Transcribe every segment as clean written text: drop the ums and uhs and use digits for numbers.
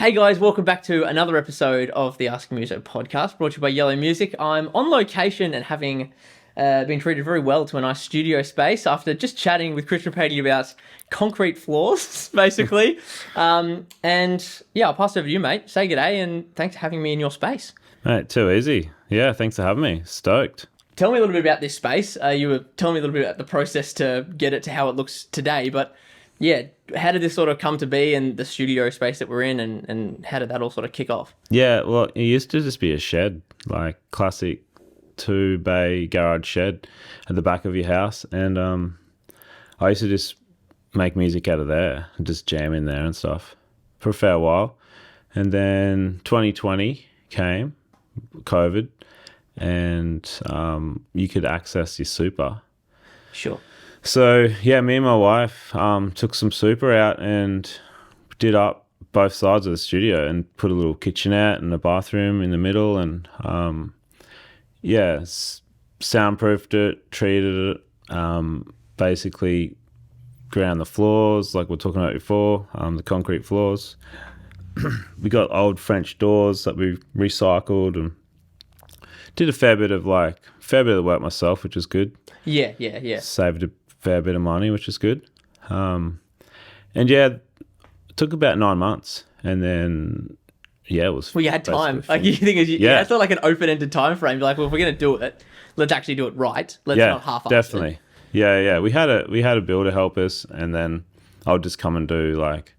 Hey guys, welcome back to another episode of the Ask Muso podcast, brought to you by Yellow Music. I'm on location and having been treated very well to a nice studio space after just chatting with Christian Patey about concrete floors, basically. And yeah, I'll pass it over to you, mate. Say g'day and thanks for having me in your space. Mate, too easy. Yeah, thanks for having me. Stoked. Tell me a little bit about this space. You were telling me a little bit about the process to get it to how it looks today, but yeah, how did this sort of come to be and the studio space that we're in and how did that all sort of kick off? Yeah, well, it used to just be a shed, like classic 2-bay garage shed at the back of your house. And I used to just make music out of there and just jam in there and stuff for a fair while. And then 2020 came, COVID, and you could access your super. Sure. So, yeah, me and my wife took some super out and did up both sides of the studio and put a little kitchenette and a bathroom in the middle and, soundproofed it, treated it, basically ground the floors like we were talking about before, the concrete floors. We got old French doors that we recycled and did a fair bit of work myself, which was good. Yeah. Saved a fair bit of money, which is good. And yeah, it took about 9 months. And then, yeah, it was... Well, you had time. Like, you think it's not like an open-ended time frame. You're like, well, if we're going to do it, let's actually do it right. Let's not half-ass definitely. it. Yeah. We had a builder help us, and then I would just come and do, like,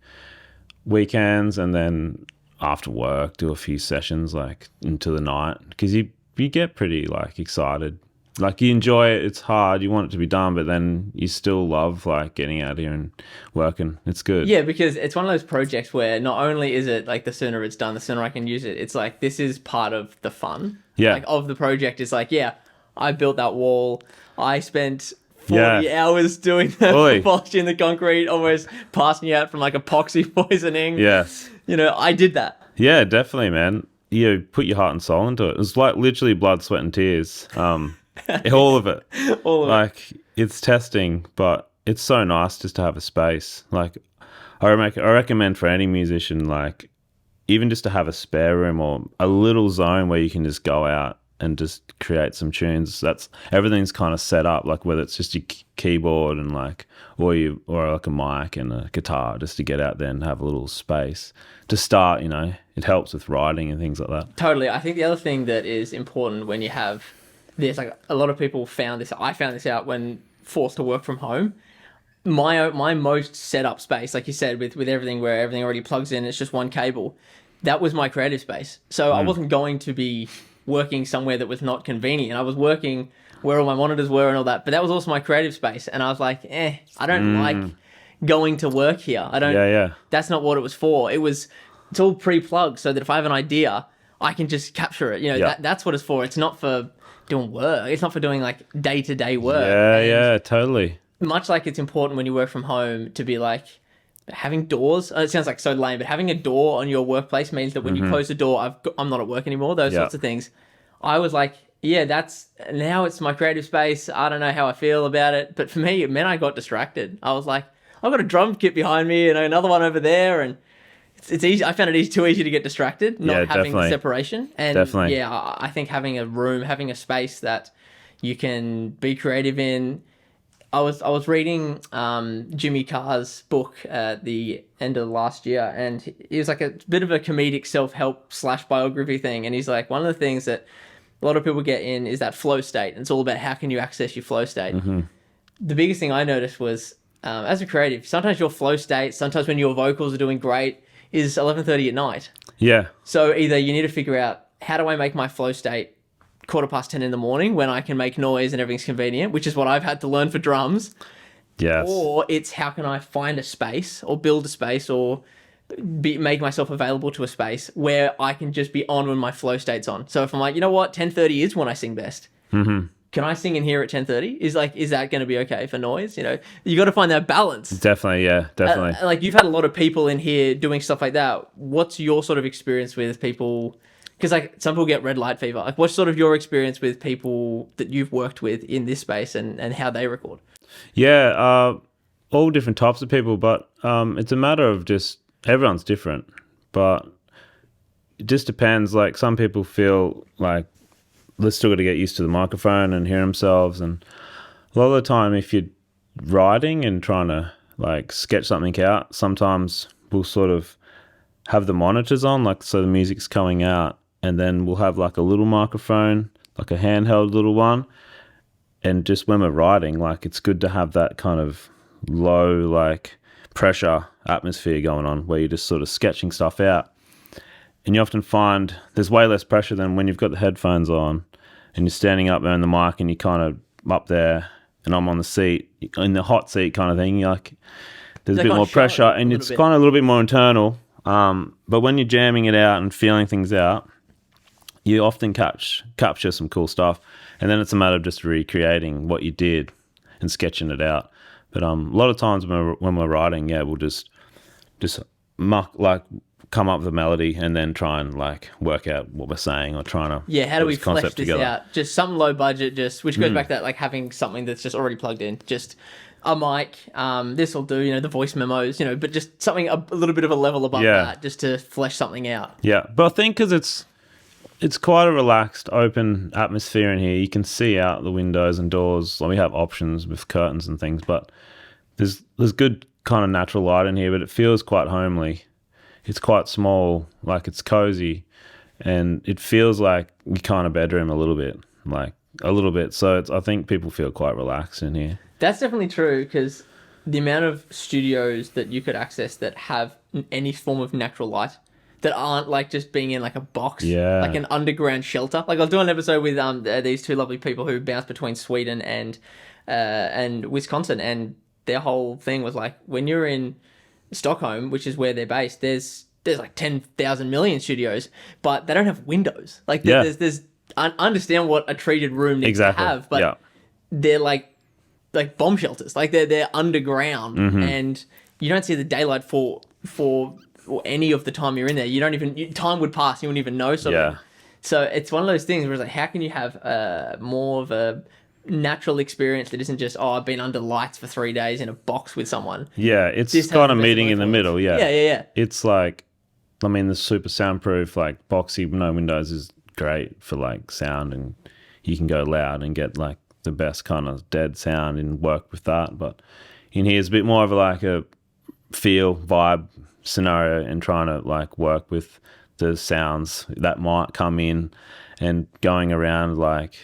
weekends, and then after work, do a few sessions, like, into the night. Because you get pretty, like, excited. Like, you enjoy it, it's hard, you want it to be done, but then you still love, like, getting out here and working. It's good. Yeah, because it's one of those projects where not only is it, like, the sooner it's done, the sooner I can use it, it's like, this is part of the fun. Yeah. Like, of the project. It's like, yeah, I built that wall, I spent 40 hours doing the polishing the concrete, almost passing you out from, like, epoxy poisoning. Yes. You know, I did that. Yeah, definitely, man. You put your heart and soul into it. It was like literally blood, sweat, and tears. All of it. Like, it's testing, but it's so nice just to have a space. Like, I recommend for any musician, like, even just to have a spare room or a little zone where you can just go out and just create some tunes. Everything's kind of set up, like whether it's just your keyboard and like, or like a mic and a guitar, just to get out there and have a little space to start. You know, it helps with writing and things like that. Totally. I think the other thing that is important when you have this, like a lot of people found this, I found this out when forced to work from home. My most set up space, like you said, with everything where everything already plugs in, it's just one cable. That was my creative space. So I wasn't going to be working somewhere that was not convenient. I was working where all my monitors were and all that, but that was also my creative space. And I was like, I don't like going to work here. I don't. Yeah. That's not what it was for. It's all pre-plugged so that if I have an idea, I can just capture it. You know, that's what it's for. It's not for doing work. It's not for doing like day-to-day work. Yeah, totally. Much like it's important when you work from home to be like having doors. It sounds like so lame, but having a door on your workplace means that when you close the door, I'm not at work anymore. Those sorts of things. I was like, now it's my creative space. I don't know how I feel about it, but for me, it meant I got distracted. I was like, I've got a drum kit behind me and another one over there, and it's easy. I found it too easy to get distracted, not having the separation. And I think having a room, having a space that you can be creative in. I was reading Jimmy Carr's book at the end of last year, and it was like a bit of a comedic self-help / biography thing. And he's like, one of the things that a lot of people get in is that flow state. And it's all about how can you access your flow state. Mm-hmm. The biggest thing I noticed was, as a creative, sometimes your flow state, sometimes when your vocals are doing great, is 11:30 at night. Yeah. So either you need to figure out, how do I make my flow state 10:15 in the morning when I can make noise and everything's convenient, which is what I've had to learn for drums. Yes. Or it's how can I find a space or build a space or make myself available to a space where I can just be on when my flow state's on. So if I'm like, you know what, 10:30 is when I sing best. Mm-hmm. Can I sing in here at 10:30? Is that going to be okay for noise? You know, you got to find that balance. Definitely, yeah, definitely. Like you've had a lot of people in here doing stuff like that. What's your sort of experience with people? Because like some people get red light fever. Like what's sort of your experience with people that you've worked with in this space and how they record? Yeah, all different types of people, but it's a matter of just everyone's different. but it just depends. Like some people feel like they're still got to get used to the microphone and hear themselves, and a lot of the time if you're writing and trying to like sketch something out, sometimes we'll sort of have the monitors on, like so the music's coming out, and then we'll have like a little microphone, like a handheld little one, and just when we're writing, like it's good to have that kind of low like pressure atmosphere going on where you're just sort of sketching stuff out. And you often find there's way less pressure than when you've got the headphones on and you're standing up there in the mic and you're kind of up there and I'm on the seat, in the hot seat kind of thing. You're like, there's a bit more pressure and it's kind of a little bit more internal. But when you're jamming it out and feeling things out, you often capture some cool stuff. And then it's a matter of just recreating what you did and sketching it out. But a lot of times when we're writing, yeah, we'll just come up with a melody and then try and like work out what we're saying or trying to how do we flesh this together out? Just something low budget, which goes back to that, like having something that's just already plugged in, just a mic. This will do, the voice memos, but just something a little bit of a level above that, just to flesh something out. Yeah, but I think because it's quite a relaxed, open atmosphere in here. You can see out the windows and doors. Like we have options with curtains and things, but there's good kind of natural light in here, but it feels quite homely. It's quite small, like it's cozy, and it feels like you kind of bedroom a little bit. So I think people feel quite relaxed in here. That's definitely true, because the amount of studios that you could access that have any form of natural light, that aren't like just being in like a box, like an underground shelter. Like I was doing an episode with these two lovely people who bounce between Sweden and Wisconsin, and their whole thing was like, when you're in Stockholm, which is where they're based, there's like 10,000 million studios, but they don't have windows. Like there's I understand what a treated room needs to have, but they're like bomb shelters. Like they're underground, and you don't see the daylight for any of the time you're in there. You don't even, time would pass, you wouldn't even know something. So it's one of those things where it's like, how can you have more of a natural experience that isn't just, I've been under lights for 3 days in a box with someone. Yeah, it's kind of meeting in the middle. Yeah. It's like, I mean, the super soundproof, like boxy, no windows is great for like sound, and you can go loud and get like the best kind of dead sound and work with that. But in here, it's a bit more of like a feel, vibe scenario, and trying to like work with the sounds that might come in and going around like,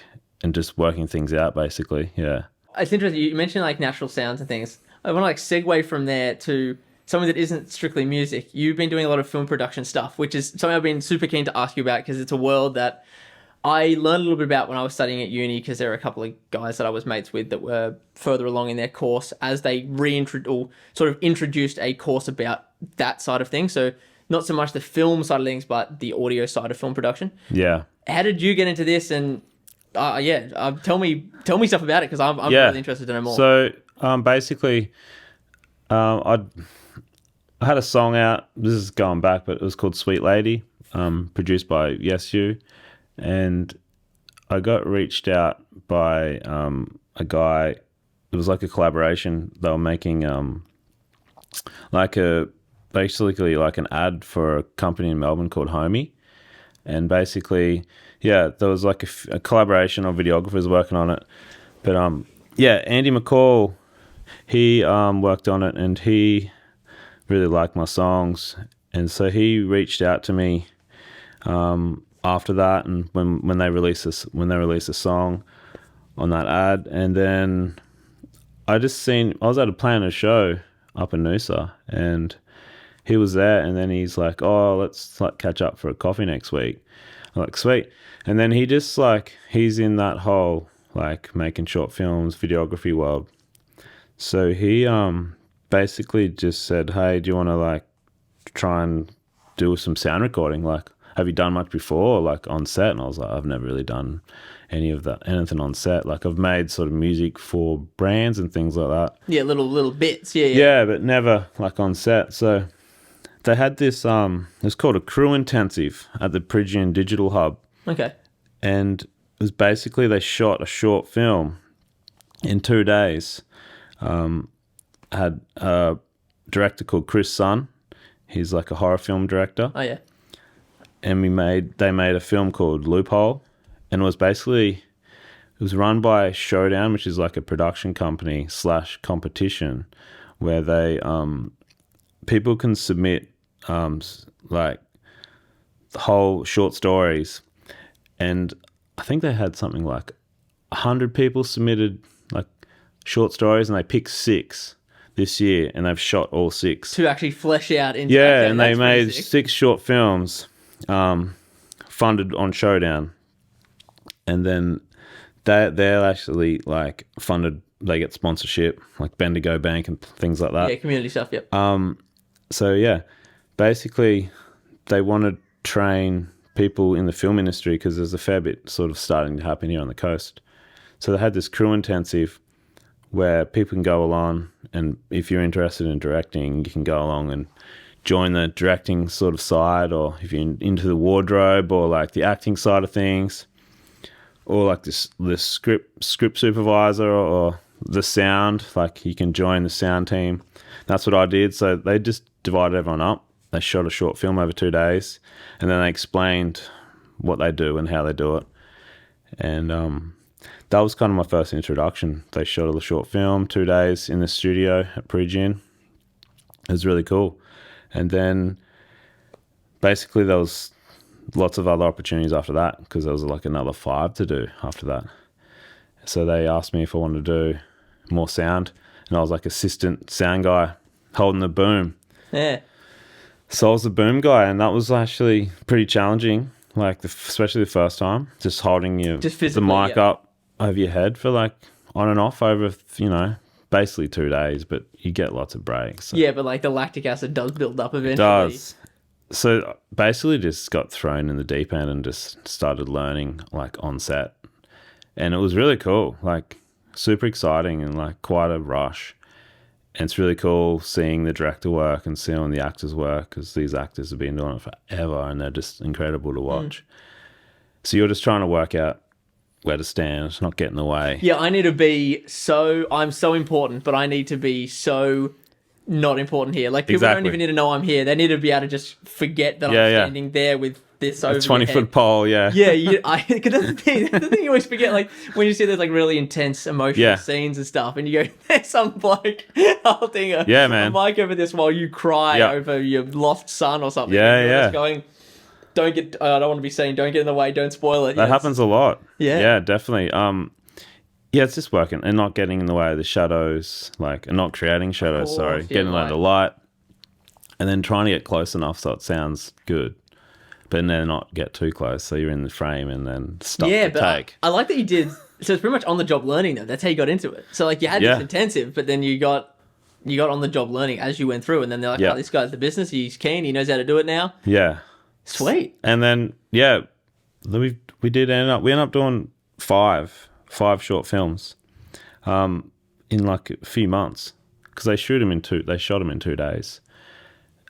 and just working things out basically. Yeah. It's interesting. You mentioned like natural sounds and things. I want to like segue from there to something that isn't strictly music. You've been doing a lot of film production stuff, which is something I've been super keen to ask you about, because it's a world that I learned a little bit about when I was studying at uni, because there were a couple of guys that I was mates with that were further along in their course as they introduced a course about that side of things. So not so much the film side of things, but the audio side of film production. Yeah. How did you get into this? And tell me stuff about it, because I'm really interested to know more. So basically, I had a song out. This is going back, but it was called Sweet Lady, produced by Yes You. And I got reached out by a guy. It was like a collaboration. They were making basically like an ad for a company in Melbourne called Homie. And basically, there was like a collaboration of videographers working on it. But Andy McCall, he worked on it, and he really liked my songs. And so he reached out to me after that, and when they released a song on that ad, and then I was at a Planet show up in Noosa, and he was there, and then he's like, "Oh, let's like catch up for a coffee next week." I'm like, "Sweet." And then he just like, he's in that whole like making short films, videography world. So he basically just said, "Hey, do you want to like try and do some sound recording? Like, have you done much before, like on set?" And I was like, "I've never really done anything on set. Like, I've made sort of music for brands and things like that." Yeah, little bits. Yeah. Yeah, but never like on set. So they had this, it's called a crew intensive at the Phrygian Digital Hub. Okay. And it was basically, they shot a short film in 2 days. Had a director called Chris Sun. He's like a horror film director. Oh yeah. And they made a film called Loophole, and it was run by Showdown, which is like a production company / competition, where they people can submit like whole short stories, and I think they had something like 100 people submitted like short stories, and they picked 6 this year, and they've shot all 6 to actually flesh out into and they made 6 short films funded on Showdown, and then they're actually like funded. They get sponsorship like Bendigo Bank and things like that. Yeah, community stuff. Yep. So yeah, basically they want to train people in the film industry because there's a fair bit sort of starting to happen here on the coast. So they had this crew intensive where people can go along, and if you're interested in directing, you can go along and join the directing sort of side, or if you're into the wardrobe or like the acting side of things, or like the script supervisor or the sound, like you can join the sound team. That's what I did. So they just divided everyone up. They shot a short film over 2 days, and then they explained what they do and how they do it. And that was kind of my first introduction. They shot a short film, 2 days in the studio at Pre-Gin. It was really cool. And then basically there was lots of other opportunities after that, because there was like another 5 to do after that. So they asked me if I wanted to do more sound, and I was like assistant sound guy holding the boom. Yeah. So I was the boom guy, and that was actually pretty challenging, like especially the first time, just holding the mic up over your head for like on and off over, basically 2 days, but you get lots of breaks. So. Yeah, but like the lactic acid does build up eventually. It does. So basically just got thrown in the deep end and just started learning like on set. And it was really cool, like super exciting and like quite a rush. And it's really cool seeing the director work and seeing the actors work, because these actors have been doing it forever and they're just incredible to watch. So you're just trying to work out where to stand, not get in the way. Yeah, I'm so important, but I need to be so not important here. Like people don't even need to know I'm here. They need to be able to just forget that I'm standing there with this over a 20-foot pole, yeah. Yeah, because that's the thing. That's the thing you always forget. Like when you see those like really intense emotional scenes and stuff, and you go, "There's some bloke holding a mic over this while you cry over your lost son or something." Just going, don't get. I don't want to be saying, don't get in the way, don't spoil it. That happens a lot. Yeah, definitely. It's just working and not getting in the way of the shadows, and not creating shadows. Getting in the way of the light, and then trying to get close enough so it sounds good. But then not get too close, so you're in the frame and then stop the take. I like that you did. So it's pretty much on the job learning though. That's how you got into it. So like you had this intensive, but then you got on the job learning as you went through, and then they're like, "Oh, this guy's the business. He's keen. He knows how to do it now." Yeah, sweet. And then we ended up doing five short films, in like a few months, because they shot them in 2 days.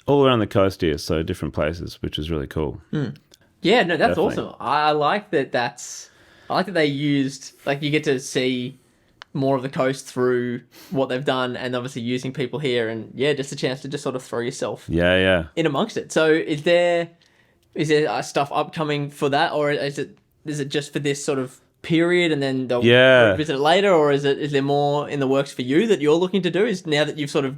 All around the coast here, so different places, which is really cool. Yeah, no, that's awesome. I like that. I like that they used, like, you get to see more of the coast through what they've done, and obviously using people here, and just a chance to just sort of throw yourself in amongst it. So is there stuff upcoming for that, or is it just for this sort of period, and then they'll revisit it later, or is there more in the works for you that you're looking to do? Is now that you've sort of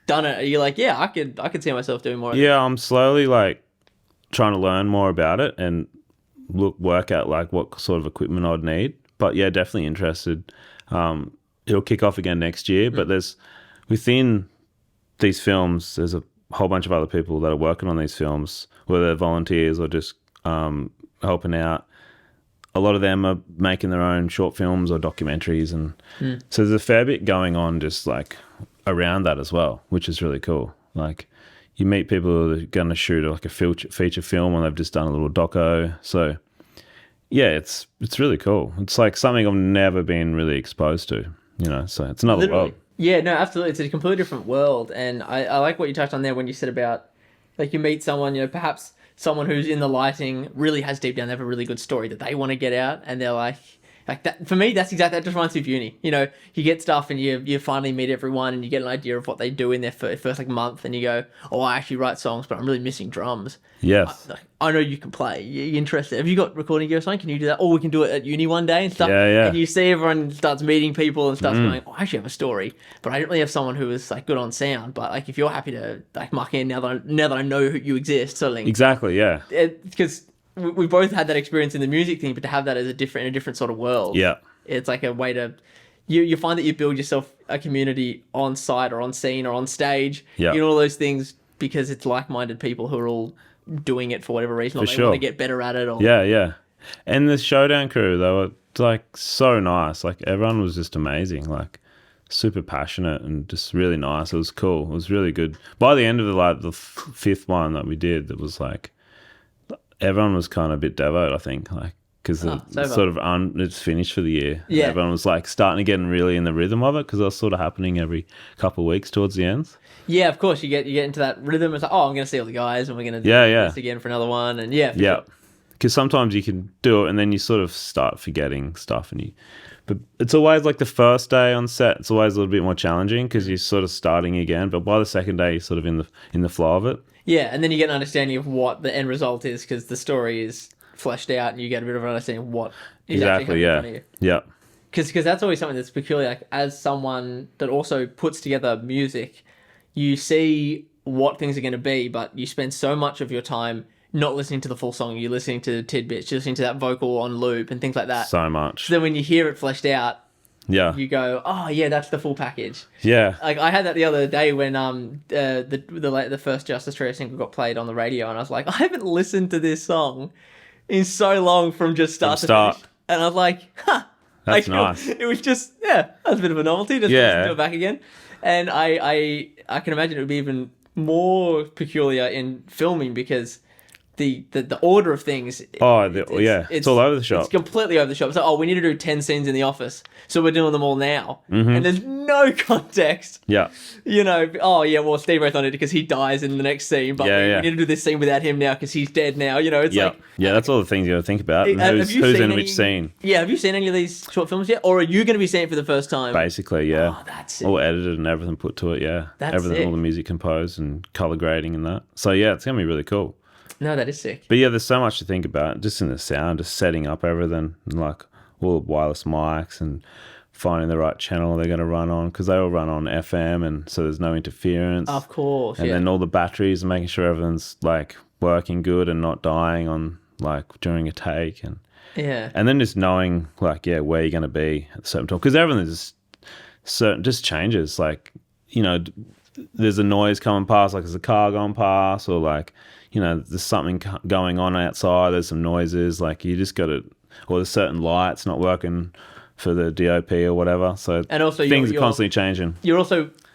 done it, are you like, I could see myself doing more of it? I'm slowly like trying to learn more about it and work out like what sort of equipment I'd need. But definitely interested. It'll kick off again next year, but within these films, there's a whole bunch of other people that are working on these films, whether they're volunteers or just helping out. A lot of them are making their own short films or documentaries, and so there's a fair bit going on just like around that as well, which is really cool. Like you meet people who are going to shoot like a feature film, and they've just done a little doco. So it's really cool. It's like something I've never been really exposed to, so it's another world. Yeah, no, absolutely. It's a completely different world. And I like what you touched on there when you said about, like, you meet someone, perhaps someone who's in the lighting really has deep down, they have a really good story that they want to get out, and they're like, like that for me. That's exactly, that just reminds me of uni. You know, you get stuff and you finally meet everyone and you get an idea of what they do in their first like month, and you go, oh, I actually write songs, but I'm really missing drums. Yes. I know you can play. You're interested. Have you got recording gear or something? Can you do that? Or we can do it at uni one day and stuff. Yeah. And you see everyone starts meeting people and starts going, oh, I actually have a story, but I don't really have someone who is like good on sound. But like, if you're happy to like muck in now that I know you exist, sort of thing. Exactly. Yeah. Because we both had that experience in the music thing, but to have that as in a different sort of world. Yeah. It's like a way to, you find that you build yourself a community on site or on scene or on stage. Yeah. You know, all those things, because it's like-minded people who are all doing it for whatever reason, or they want to get better at it. Or... Yeah. And the Showdown crew, they were like so nice. Like everyone was just amazing. Like super passionate and just really nice. It was cool. It was really good. By the end of the fifth one that we did, it was like everyone was kind of a bit devoed, I think. Like, because it's sort of it's finished for the year. Yeah. Everyone was like starting to get really in the rhythm of it, because it was sort of happening every couple of weeks towards the end. Yeah, of course, you get into that rhythm. It's like, oh, I'm going to see all the guys, and we're going to do this again for another one, and yeah. Because sometimes you can do it, and then you sort of start forgetting stuff, but it's always like the first day on set. It's always a little bit more challenging because you're sort of starting again. But by the second day, you're sort of in the flow of it. Yeah, and then you get an understanding of what the end result is, because the story is fleshed out, and you get a bit of an understanding of what is actually happening in front of you. Yeah. Because that's always something that's peculiar. Like, as someone that also puts together music, you see what things are going to be, but you spend so much of your time not listening to the full song. You're listening to tidbits, you're listening to that vocal on loop and things like that. So much. So then when you hear it fleshed out, you go, oh yeah, that's the full package. Yeah. Like, I had that the other day when the first Justice Trio single got played on the radio, and I was like, I haven't listened to this song in so long from just start to finish. And I was like, that's nice. It was just, that was a bit of a novelty, just listen to it back again. And I can imagine it would be even more peculiar in filming, because the order of things. It's all over the shop. It's completely over the shop. So, we need to do 10 scenes in the office, so we're doing them all now. Mm-hmm. And there's no context. Yeah. You know, well, Steve Wraith on it because he dies in the next scene, but we need to do this scene without him now because he's dead now. You know, it's like... Yeah, that's all the things you got to think about. And who's in which scene. Yeah, have you seen any of these short films yet? Or are you going to be seeing it for the first time? Basically, yeah. Oh, that's it. All edited and everything put to it, yeah. That's everything, sick. all the music composed and colour grading and that. So, yeah, it's going to be really cool. No, that is sick. But yeah, there's so much to think about just in the sound, just setting up everything, like all the wireless mics and finding the right channel they're going to run on, because they all run on FM, and so there's no interference. Of course, and then all the batteries and making sure everything's like working good and not dying on like during a take, and then just knowing like where you're going to be at a certain time, because everything just changes. Like, you know, there's a noise coming past, like there's a car going past, or like, you know, there's something going on outside, there's some noises, like you just got to, or there's certain lights not working for the DOP or whatever. So, and also things are constantly changing.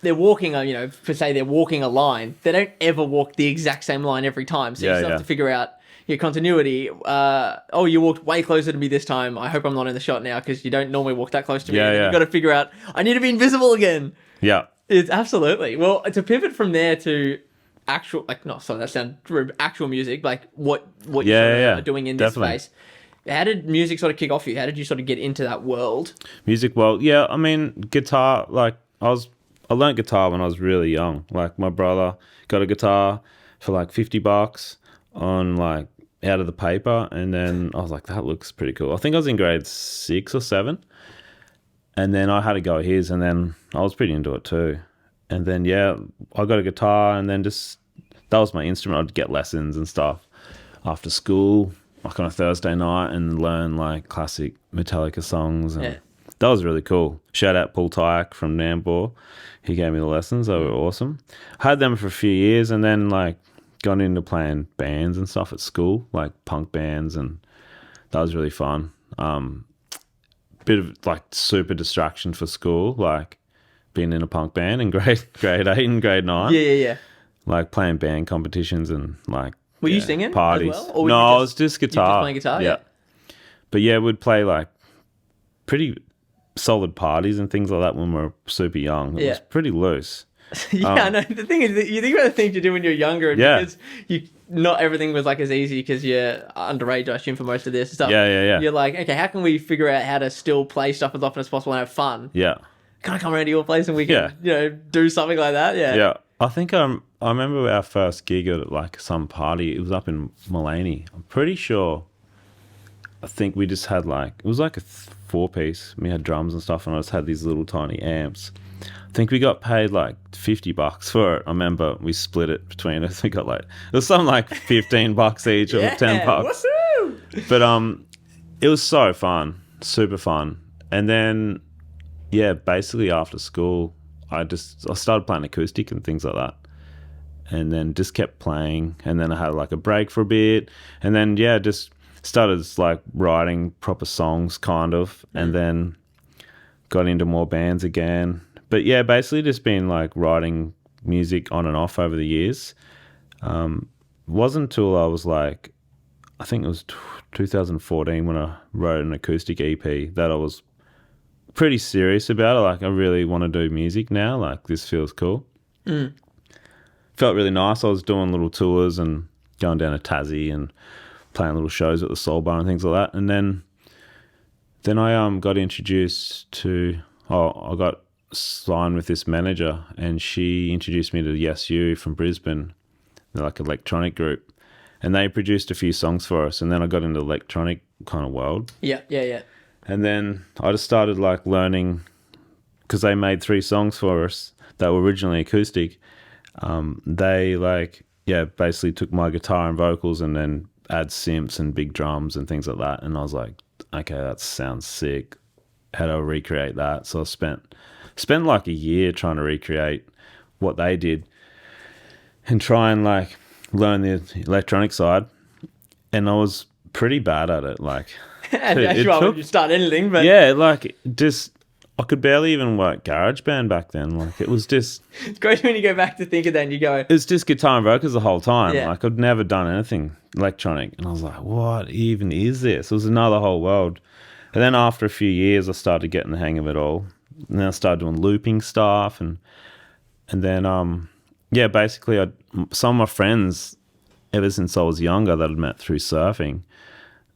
They're walking, you know, per se, they're walking a line. They don't ever walk the exact same line every time. So you still have to figure out your continuity. You walked way closer to me this time. I hope I'm not in the shot now, because you don't normally walk that close to me. You've got to figure out, I need to be invisible again. Yeah. It's absolutely. Well, to pivot from there to actual, that sounds rude, actual music, like what you are doing in this space. How did music sort of kick off for you? How did you sort of get into that world? Music, well, yeah, I mean, guitar, like I learned guitar when I was really young. Like my brother got a guitar for like $50 on like out of the paper, and then I was like, that looks pretty cool. I think I was in grade 6 or 7, and then I had to go at his, and then I was pretty into it too. And then I got a guitar, and then just that was my instrument. I'd get lessons and stuff after school, like on a Thursday night, and learn like classic Metallica songs. And that was really cool. Shout out Paul Tyack from Nambour. He gave me the lessons. They were awesome. I had them for a few years, and then like got into playing bands and stuff at school, like punk bands, and that was really fun. Bit of like super distraction for school, like being in a punk band in grade 8 and grade 9. Yeah. Like playing band competitions and like... Were you singing parties as well? Or no, I was just guitar. You were just playing guitar? Yeah. But yeah, we'd play like pretty solid parties and things like that when we were super young. It was pretty loose. I know. The thing is that you think about the things you do when you're younger, and because not everything was like as easy because you're underage, I assume, for most of this stuff. Yeah. You're like, okay, how can we figure out how to still play stuff as often as possible and have fun? Yeah. Can I come around to your place and we can, do something like that? Yeah. Yeah. I think I remember our first gig at like some party. It was up in Mullaney. I'm pretty sure. I think we just had like, it was like a 4-piece. We had drums and stuff, and I just had these little tiny amps. I think we got paid like $50 for it. I remember we split it between us. We got like, it was something like $15 each or $10. Woohoo! But it was so fun, super fun. And then, basically after school, I started playing acoustic and things like that. And then just kept playing. And then I had like a break for a bit. And then, just started like writing proper songs kind of. And then got into more bands again. But basically just been like writing music on and off over the years. Wasn't until I was like, I think it was 2014 when I wrote an acoustic EP that I was pretty serious about it. Like, I really want to do music now. Like, this feels cool. Felt really nice. I was doing little tours and going down to Tassie and playing little shows at the Soul Bar and things like that. And then I got introduced to, I got signed with this manager, and she introduced me to Yes You from Brisbane. They're like an electronic group. And they produced a few songs for us, and then I got into the electronic kind of world. Yeah. And then I just started like learning, because they made 3 songs for us that were originally acoustic. They basically took my guitar and vocals and then add synths and big drums and things like that. And I was like, okay, that sounds sick. How do I recreate that? So I spent like a year trying to recreate what they did and try and like learn the electronic side. And I was pretty bad at it. Like, when you start anything, but I could barely even work GarageBand back then. Like, it was just... It's great when you go back to think of that and you go... It's just guitar and vocals the whole time. Yeah. Like, I'd never done anything electronic. And I was like, what even is this? It was another whole world. And then after a few years, I started getting the hang of it all. And then I started doing looping stuff. And then, basically, some of my friends, ever since I was younger, that I'd met through surfing,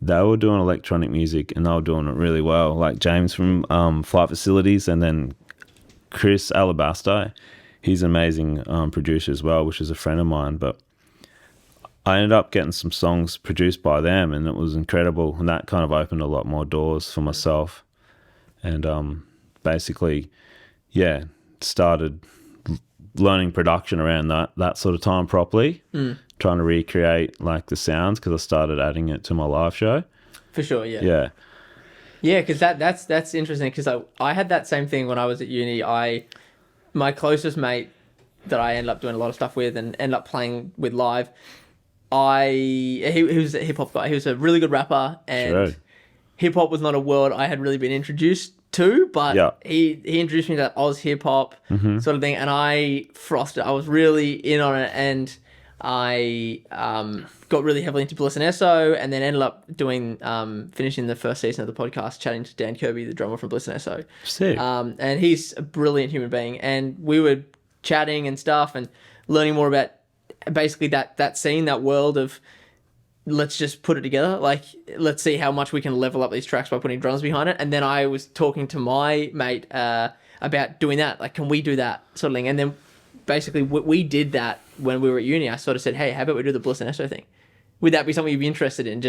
they were doing electronic music and they were doing it really well. Like James from Flight Facilities, and then Chris Alabaster. He's an amazing producer as well, which is a friend of mine. But I ended up getting some songs produced by them, and it was incredible. And that kind of opened a lot more doors for myself. And basically, started learning production around that sort of time properly. Trying to recreate like the sounds, because I started adding it to my live show. For sure, yeah. Yeah, because that's interesting, because I had that same thing when I was at uni. My closest mate that I ended up doing a lot of stuff with and ended up playing with live, he was a hip hop guy. He was a really good rapper, and hip hop was not a world I had really been introduced to, but he introduced me to that Oz hip hop sort of thing, and I frosted. I was really in on it, and I got really heavily into Bliss and Esso, and then ended up doing finishing the first season of the podcast, chatting to Dan Kirby, the drummer from Bliss and Esso. Sick. And he's a brilliant human being, and we were chatting and stuff and learning more about basically that scene, that world of, let's just put it together. Like, let's see how much we can level up these tracks by putting drums behind it. And then I was talking to my mate about doing that. Like, can we do that sort of thing? And then basically we did that when we were at uni. I sort of said, hey, how about we do the Bliss and Esso thing? Would that be something you'd be interested in?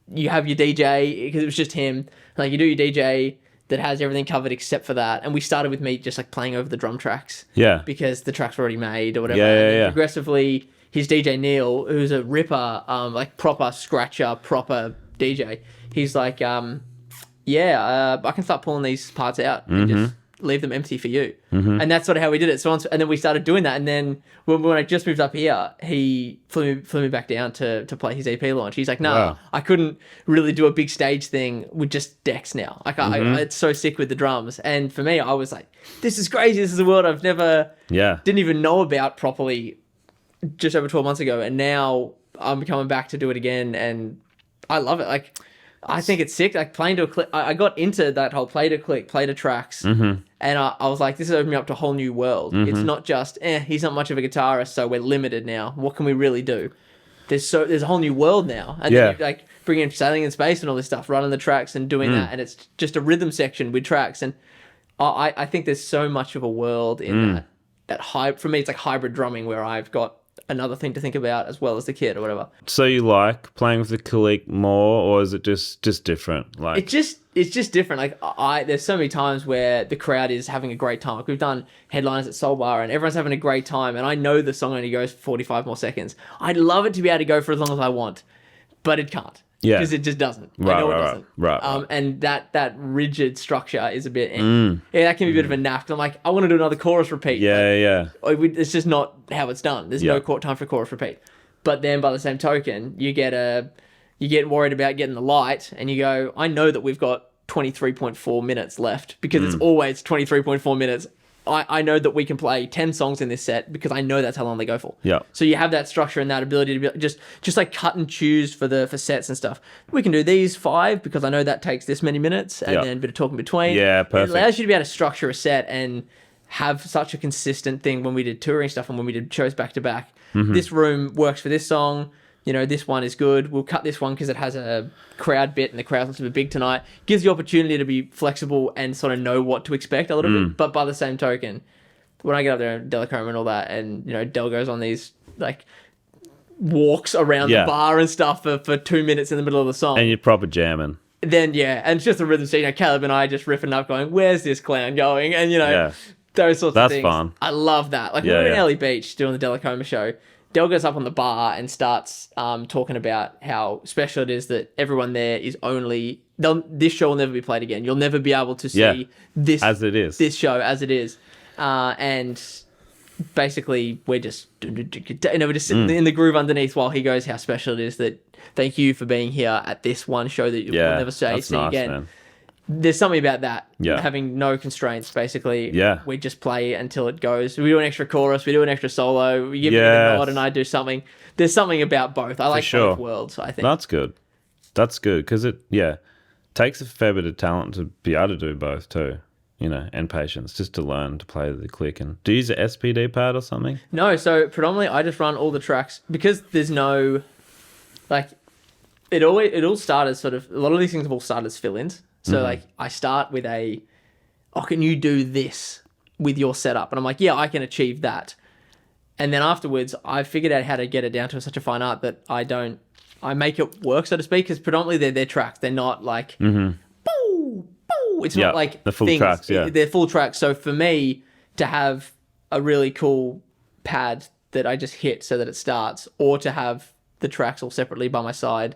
You have your DJ, because it was just him. Like, you do your DJ that has everything covered except for that. And we started with me just like playing over the drum tracks. Yeah. Because the tracks were already made or whatever. Yeah. Progressively, his DJ Neil, who's a ripper, like proper scratcher, proper DJ, he's like, I can start pulling these parts out and just leave them empty for you. And that's sort of how we did it. And then we started doing that. And then when I just moved up here, he flew me back down to play his EP launch. He's like, no, I couldn't really do a big stage thing with just decks now. Like, it's so sick with the drums. And for me, I was like, this is crazy. This is a world I've never, didn't even know about properly just over 12 months ago. And now I'm coming back to do it again. And I love it. Like, I think it's sick. Like, playing to a click, I got into that whole play to click, play to tracks. And I was like, this has opened me up to a whole new world. It's not just, he's not much of a guitarist, so we're limited now. What can we really do? there's a whole new world now. And then you, like, bring in Sailing in Space and all this stuff, running the tracks and doing that, and it's just a rhythm section with tracks. And I think there's so much of a world in that for me, it's like hybrid drumming where I've got another thing to think about as well as the kit or whatever. So you like playing with the click more, or is it just different? Like it's just different. Like there's so many times where the crowd is having a great time. Like we've done headliners at Soul Bar and everyone's having a great time, and I know the song only goes for 45 more seconds. I'd love it to be able to go for as long as I want, but it can't. Yeah, because it just doesn't. Right, I know right, it doesn't. Right. And that rigid structure is a bit. Yeah, that can be a bit of a naff. 'Cause I'm like, I want to do another chorus repeat. Yeah. It's just not how it's done. There's no time for chorus repeat. But then, by the same token, you get worried about getting the light, and you go, I know that we've got 23.4 minutes left because it's always 23.4 minutes. I know that we can play 10 songs in this set because I know that's how long they go for. Yeah. So you have that structure and that ability to be just like cut and choose for sets and stuff. We can do these 5 because I know that takes this many minutes, and then a bit of talk in between. Yeah, perfect. It allows you to be able to structure a set and have such a consistent thing when we did touring stuff and when we did shows back to back. This room works for this song. You know, this one is good. We'll cut this one because it has a crowd bit and the crowd looks a bit big tonight. Gives you opportunity to be flexible and sort of know what to expect a little bit. But by the same token, when I get up there and Delachroma and all that, and, you know, Del goes on these, like, walks around the bar and stuff for 2 minutes in the middle of the song. And you're proper jamming. Then, and it's just a rhythm scene. You know, Caleb and I just riffing up going, where's this clown going? And, you know, those sorts of things. That's fun. I love that. Like, we were in Ellie Beach doing the Delachroma show. Del goes up on the bar and starts talking about how special it is that everyone there is only... This show will never be played again. You'll never be able to see this... As it is. This show as it is. And basically, we're just... we're just sitting in the groove underneath while he goes how special it is that thank you for being here at this one show that you'll never see nice, again. Man. There's something about that. Having no constraints, basically. We just play until it goes. We do an extra chorus, we do an extra solo, we give me the nod and I do something. There's something about both. I like both worlds, I think. That's good. Because it takes a fair bit of talent to be able to do both too, you know, and patience, just to learn to play the click. And do you use an SPD pad or something? No, so predominantly I just run all the tracks because there's no, like, it all started sort of, a lot of these things have all started as fill-ins. So, like, I start with can you do this with your setup? And I'm like, I can achieve that. And then afterwards, I figured out how to get it down to such a fine art that I make it work, so to speak, because predominantly they're tracks. They're not like, boo, boo. It's not like the full things. Tracks, They're full tracks. So for me to have a really cool pad that I just hit so that it starts, or to have the tracks all separately by my side,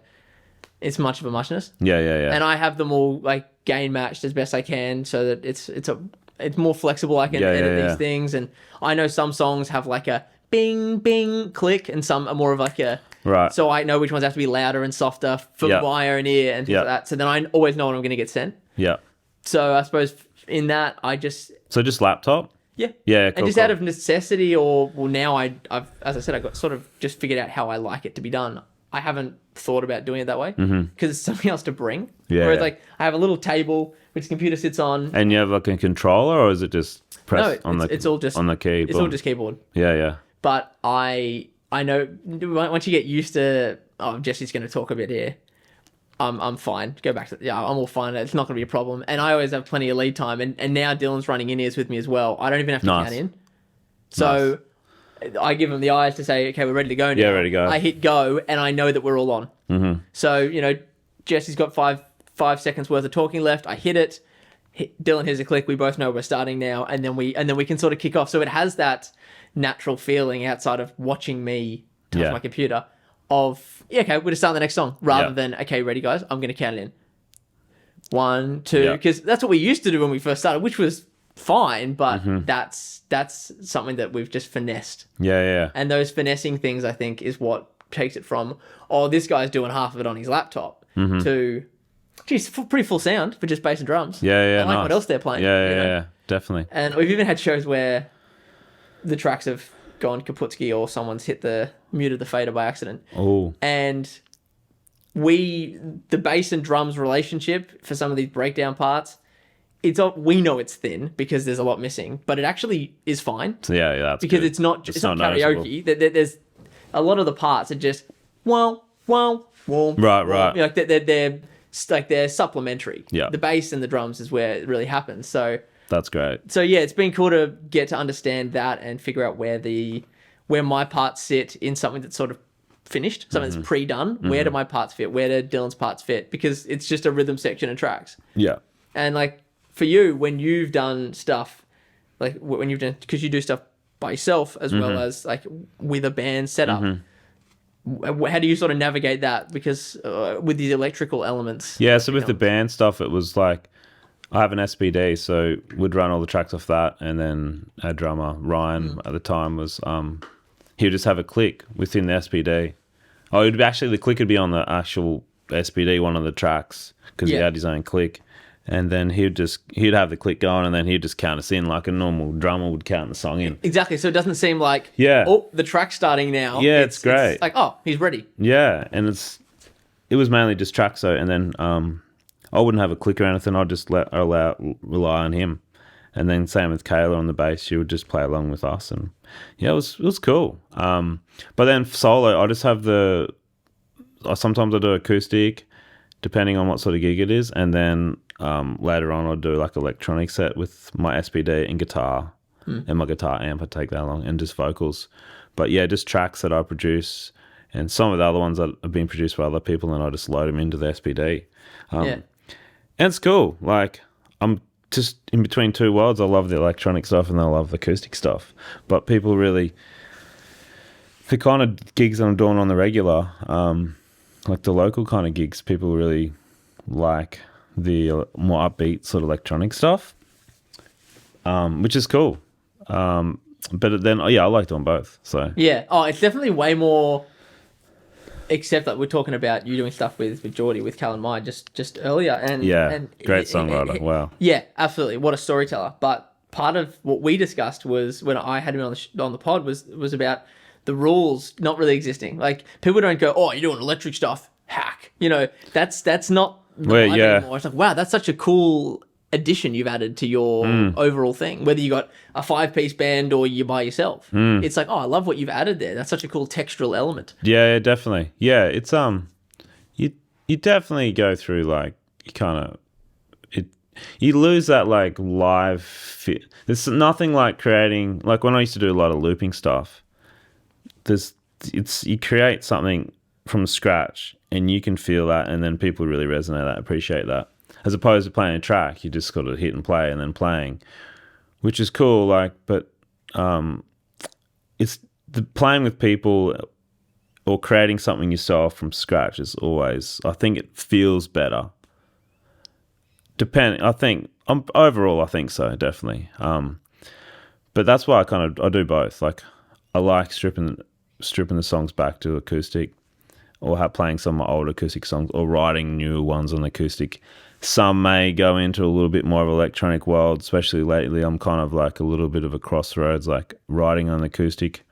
it's much of a muchness. Yeah. And I have them all like gain matched as best I can so that it's more flexible. I can edit these things, and I know some songs have like a bing bing click, and some are more of like a So I know which ones have to be louder and softer for my own ear and things like that. So then I always know what I'm going to get sent. Yeah. So I suppose in that just laptop. Yeah. Cool, and out of necessity, or now I've as I said, I got sort of just figured out how I like it to be done. I haven't thought about doing it that way because it's something else to bring. Whereas like I have a little table which the computer sits on. And you have like a controller, or is it just press it's all just on the keyboard? It's all just keyboard. Yeah. But I know once you get used to, Jesse's going to talk a bit here. I'm fine. Go back to I'm all fine. It's not going to be a problem. And I always have plenty of lead time. And now Dylan's running in-ears with me as well. I don't even have to count in. So I give him the eyes to say, okay, we're ready to go now. Yeah, ready to go. I hit go, and I know that we're all on. So, you know, Jesse's got five seconds worth of talking left. I hit it. Dylan hears a click. We both know we're starting now, and then we can sort of kick off. So it has that natural feeling outside of watching me touch my computer of, okay, we're going to start the next song, rather than, okay, ready, guys, I'm going to count it in. 1, 2, because that's what we used to do when we first started, which was fine, but that's something that we've just finessed. Yeah. And those finessing things, I think, is what takes it from, this guy's doing half of it on his laptop, to, geez, pretty full sound for just bass and drums. Yeah. I like what else they're playing. Yeah, definitely. And we've even had shows where the tracks have gone kaputski, or someone's muted the fader by accident. Oh. And the bass and drums relationship for some of these breakdown parts, we know it's thin because there's a lot missing, but it actually is fine. So that's because good. it's not karaoke. There's a lot of the parts are just wow, wow, wow. Right, right. Like they're supplementary. Yeah. The bass and the drums is where it really happens. So that's great. So yeah, it's been cool to get to understand that and figure out where my parts sit in something that's sort of finished, something that's pre-done. Where do my parts fit? Where do Dylan's parts fit? Because it's just a rhythm section and tracks. Yeah. And like for you, when you've done stuff, like when you've done, because you do stuff by yourself as well as like with a band setup. How do you sort of navigate that? Because with these electrical elements. Yeah, so with the band stuff, it was like I have an SPD, so we'd run all the tracks off that, and then our drummer Ryan at the time was he would just have a click within the SPD. Oh, it'd be actually the click would be on the actual SPD, one of the tracks, because he had his own click. And then he'd have the click going, and then he'd just count us in like a normal drummer would count the song in. Exactly. So it doesn't seem like, oh, the track's starting now. Yeah, it's great. It's like, oh, he's ready. Yeah, and it was mainly just tracks, so, and then I wouldn't have a click or anything. I'd just rely on him. And then same with Kayla on the bass. She would just play along with us, and yeah, it was cool. But then solo, I just have sometimes I do acoustic, depending on what sort of gig it is, and then later on I'll do like electronic set with my SPD and guitar and my guitar amp. I take that along, and just vocals. But yeah, just tracks that I produce, and some of the other ones that have been produced by other people, and I just load them into the SPD. And it's cool. Like I'm just in between two worlds. I love the electronic stuff and I love the acoustic stuff. But people really, the kind of gigs that I'm doing on the regular, like the local kind of gigs, people really like the more upbeat sort of electronic stuff, which is cool. But then, I like doing both. So yeah, it's definitely way more. Except that we're talking about you doing stuff with Geordie, with Cal and Mai just earlier, and great songwriter. Wow. Yeah, absolutely. What a storyteller. But part of what we discussed was when I had him on the pod was about the rules not really existing. Like people don't go, oh, you're doing electric stuff, hack. That's not anymore. It's like, wow, that's such a cool addition you've added to your overall thing, whether you got a 5-piece band or you're by yourself. It's like, oh, I love what you've added there. That's such a cool textural element. Yeah, definitely. Yeah, it's you definitely go through like you lose that like live fit. There's nothing like creating, like when I used to do a lot of looping stuff, you create something from scratch and you can feel that, and then people really resonate that, appreciate that. As opposed to playing a track, you just got to hit and play and then playing, which is cool. Like, but it's the playing with people or creating something yourself from scratch is always. I think it feels better. Overall, I think so, definitely. But that's why I do both. Like, I like stripping the songs back to acoustic, or playing some of my old acoustic songs, or writing new ones on acoustic. Some may go into a little bit more of an electronic world, especially lately. I'm kind of like a little bit of a crossroads, like writing on acoustic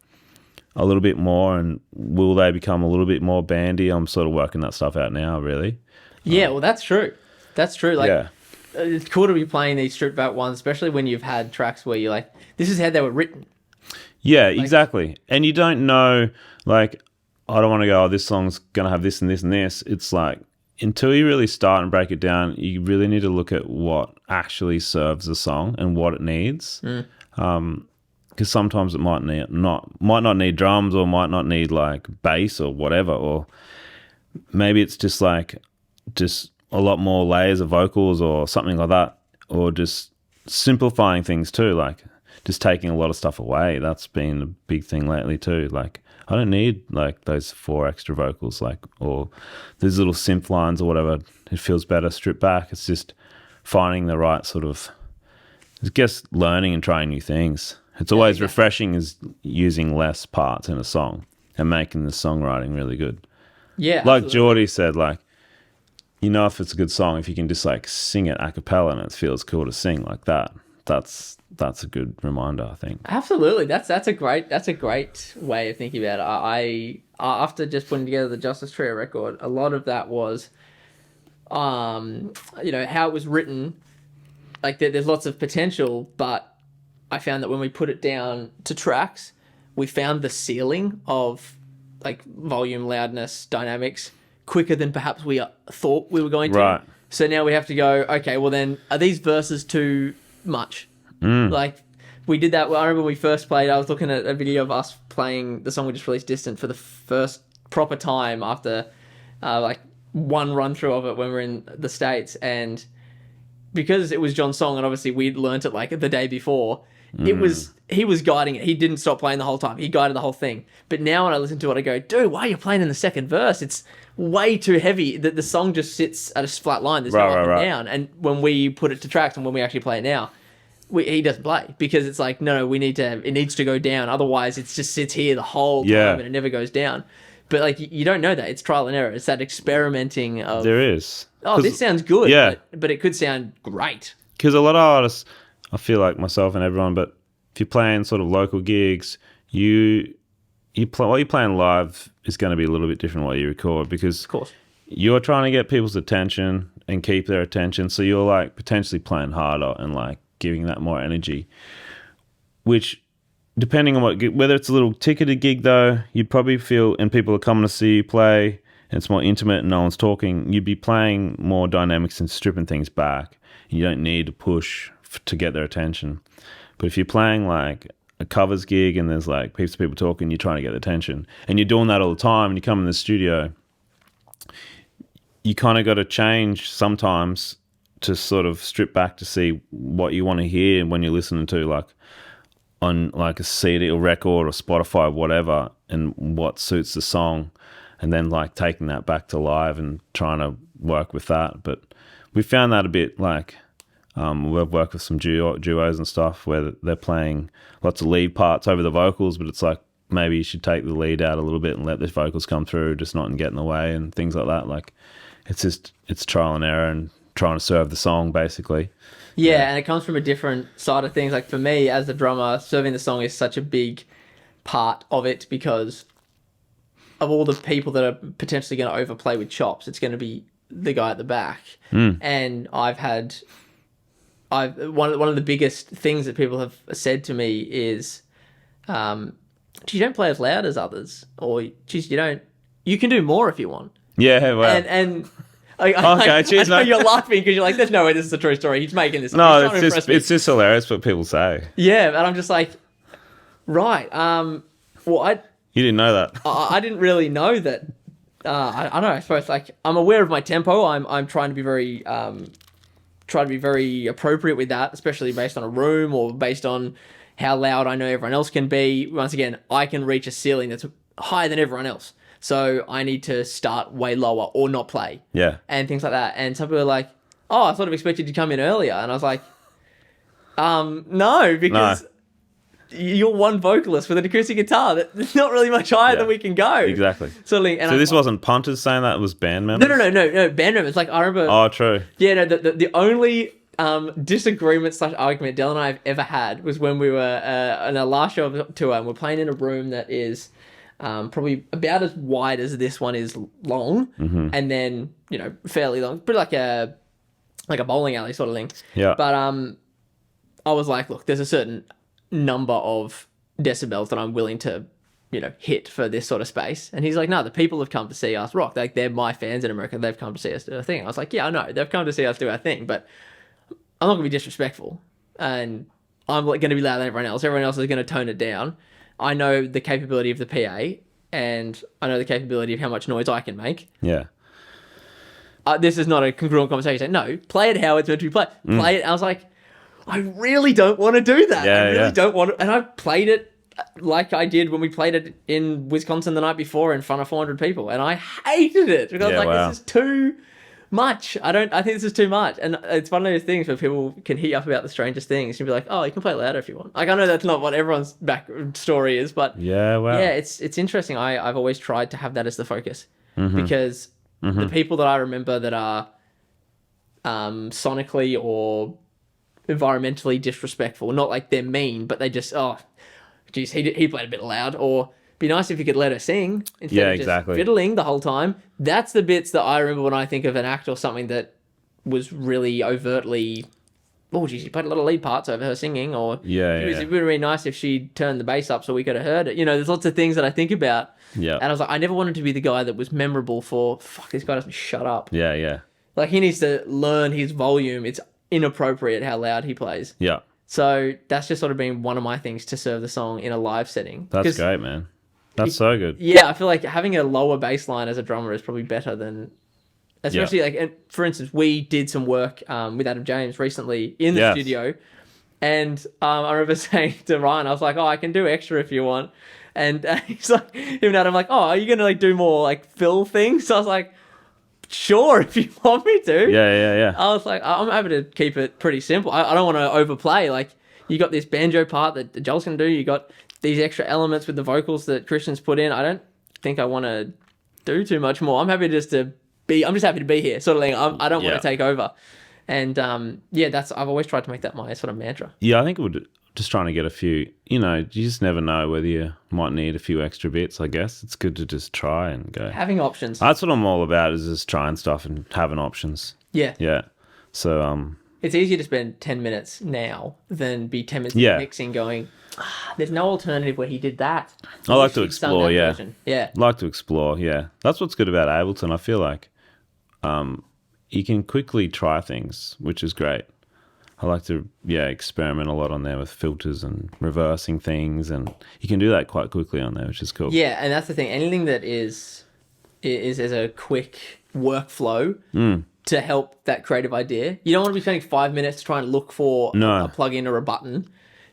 a little bit more, and will they become a little bit more bandy? I'm sort of working that stuff out now, really. Yeah, well, that's true. That's true. Like, it's cool to be playing these stripped back ones, especially when you've had tracks where you're like, this is how they were written. Yeah, exactly. And you don't know, like, I don't want to go, this song's going to have this and this and this. It's like, until you really start and break it down, you really need to look at what actually serves the song and what it needs. Because sometimes it might not need drums, or might not need like bass or whatever, or maybe it's just a lot more layers of vocals or something like that, or just simplifying things too, like just taking a lot of stuff away. That's been a big thing lately too. Like, I don't need like those 4 extra vocals, like, or these little synth lines or whatever. It feels better stripped back. It's just finding the right sort of, I guess, learning and trying new things. It's always refreshing is using less parts in a song and making the songwriting really good. Yeah. Like Geordie said, like, if it's a good song, if you can just like sing it a cappella and it feels cool to sing like that, that's a good reminder, I think. Absolutely. That's a great way of thinking about it. I after just putting together the Justice Trio record, a lot of that was how it was written. Like, there's lots of potential, but I found that when we put it down to tracks, we found the ceiling of like volume, loudness, dynamics quicker than perhaps we thought we were going to. Right. So now we have to go, okay, well then, are these verses too much? Like, we did that. Well, I remember when we first played, I was looking at a video of us playing the song we just released, Distant, for the first proper time after like one run through of it when we were in the States. And because it was John's song, and obviously we'd learnt it like the day before, he was guiding it. He didn't stop playing the whole time. He guided the whole thing. But now when I listen to it, I go, dude, why are you playing in the second verse? It's way too heavy. The song just sits at a flat line. There's no up and down. And when we put it to tracks and when we actually play it now, he doesn't play, because it's like, no, it needs to go down. Otherwise, it just sits here the whole time and it never goes down. But like, you don't know that. It's trial and error. It's that experimenting of... There is. Oh, this sounds good, but it could sound great. Because a lot of artists, I feel like myself and everyone, but if you're playing sort of local gigs, what you're playing live is going to be a little bit different what you record, because of course you're trying to get people's attention and keep their attention. So you're like potentially playing harder and like giving that more energy, which depending on whether it's a little ticketed gig though, you'd probably feel, and people are coming to see you play and it's more intimate and no one's talking, you'd be playing more dynamics and stripping things back. You don't need to push to get their attention. But if you're playing like a covers gig and there's like heaps of people talking, you're trying to get their attention, and you're doing that all the time, and you come in the studio, you kind of got to change sometimes to sort of strip back to see what you want to hear when you're listening to like on like a CD or record or Spotify or whatever, and what suits the song, and then like taking that back to live and trying to work with that. But we found that a bit like we've worked with some duos and stuff where they're playing lots of lead parts over the vocals, but it's like maybe you should take the lead out a little bit and let the vocals come through, just not get in the way and things like that. Like it's trial and error and trying to serve the song basically. Yeah, and it comes from a different side of things. Like for me as the drummer, serving the song is such a big part of it, because of all the people that are potentially going to overplay with chops, it's going to be the guy at the back. And one of the biggest things that people have said to me is, you don't play as loud as others, or geez, you can do more if you want. Yeah, well. And cheers, I know mate. you're laughing because you're like, there's no way this is a true story. He's making this. No, it's just hilarious what people say. Yeah, and I'm just like, right. Well, you didn't know that. I didn't really know that. I don't know. I suppose like I'm aware of my tempo. I'm trying to be very appropriate with that, especially based on a room or based on how loud I know everyone else can be. Once again, I can reach a ceiling that's higher than everyone else. So I need to start way lower or not play. Yeah. And things like that. And some people are like, oh, I sort of expected you to come in earlier. And I was like, no, because you're one vocalist with an acoustic guitar. That's not really much higher than we can go. Exactly. So this wasn't punters saying that, it was band members? No, band members. Like, I remember... Oh, true. Yeah, no, the only disagreement / argument Del and I have ever had was when we were on our last show of the tour, and we're playing in a room that is probably about as wide as this one is long, and then, fairly long, pretty like a bowling alley sort of thing. Yeah. But I was like, look, there's a certain number of decibels that I'm willing to, hit for this sort of space. And he's like, no, the people have come to see us rock. Like, they're my fans in America. They've come to see us do a thing. I was like, yeah, I know. They've come to see us do our thing, but I'm not going to be disrespectful. And I'm going to be louder than everyone else. Everyone else is going to tone it down. I know the capability of the PA, and I know the capability of how much noise I can make. Yeah. This is not a congruent conversation. No, play it how it's meant to be played. Play it. I was like, I really don't want to do that. I really don't want to. And I played it like I did when we played it in Wisconsin the night before in front of 400 people. And I hated it because this is too much. I think this is too much. And it's one of those things where people can hit you up about the strangest things and be like, oh, you can play louder if you want. Like, I know that's not what everyone's back story is, but it's interesting. I've always tried to have that as the focus because the people that I remember that are sonically or environmentally disrespectful, not like they're mean, but they just, oh, geez, he played a bit loud, or be nice if you could let her sing instead of just fiddling the whole time. That's the bits that I remember when I think of an act or something that was really overtly oh, geez, she played a lot of lead parts over her singing, or it would have been really nice if she turned the bass up so we could have heard it. There's lots of things that I think about. Yeah. And I was like, I never wanted to be the guy that was memorable for, fuck, this guy doesn't shut up. Yeah. Like, he needs to learn his volume. It's inappropriate how loud he plays. Yeah. So that's just sort of been one of my things to serve the song in a live setting. That's great, man. That's so good. Yeah, I feel like having a lower bass line as a drummer is probably better than... Especially, and for instance, we did some work with Adam James recently in the studio. And I remember saying to Ryan, I was like, oh, I can do extra if you want. And he's like, even Adam, like, oh, are you going to do more fill things? So I was like, sure, if you want me to. Yeah. I was like, I'm happy to keep it pretty simple. I don't want to overplay. Like, you got this banjo part that Joel's going to do. You got these extra elements with the vocals that Christian's put in. I don't think I want to do too much more. I'm happy I'm just happy to be here, sort of thing. I don't want to take over. And I've always tried to make that my sort of mantra. Yeah, I think it would just trying to get a few, you just never know whether you might need a few extra bits, I guess. It's good to just try and go. Having options. That's what I'm all about, is just trying stuff and having options. Yeah. Yeah. So, it's easier to spend 10 minutes now than be 10 minutes mixing going, there's no alternative where he did that. I like to explore, yeah. Yeah. Like to explore, yeah. That's what's good about Ableton. I feel like you can quickly try things, which is great. I like to, experiment a lot on there with filters and reversing things, and you can do that quite quickly on there, which is cool. Yeah, and that's the thing. Anything that is as a quick workflow to help that creative idea. You don't want to be spending 5 minutes trying to look for a plugin or a button,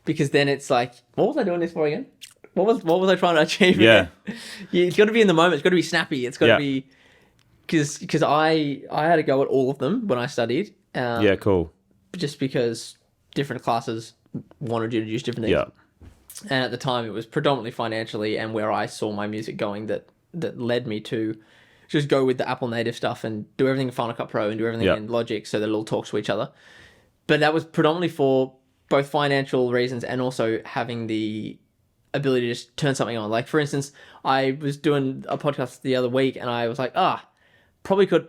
because then it's like, what was I doing this for again? What was I trying to achieve again? It's got to be in the moment. It's got to be snappy. It's got to be... Because I had to go at all of them when I studied. Cool. Just because different classes wanted you to use different things. Yeah. And at the time, it was predominantly financially and where I saw my music going that led me to just go with the Apple native stuff and do everything in Final Cut Pro and do everything in Logic so that it all talks to each other. But that was predominantly for both financial reasons and also having the ability to just turn something on. Like, for instance, I was doing a podcast the other week and I was like, probably could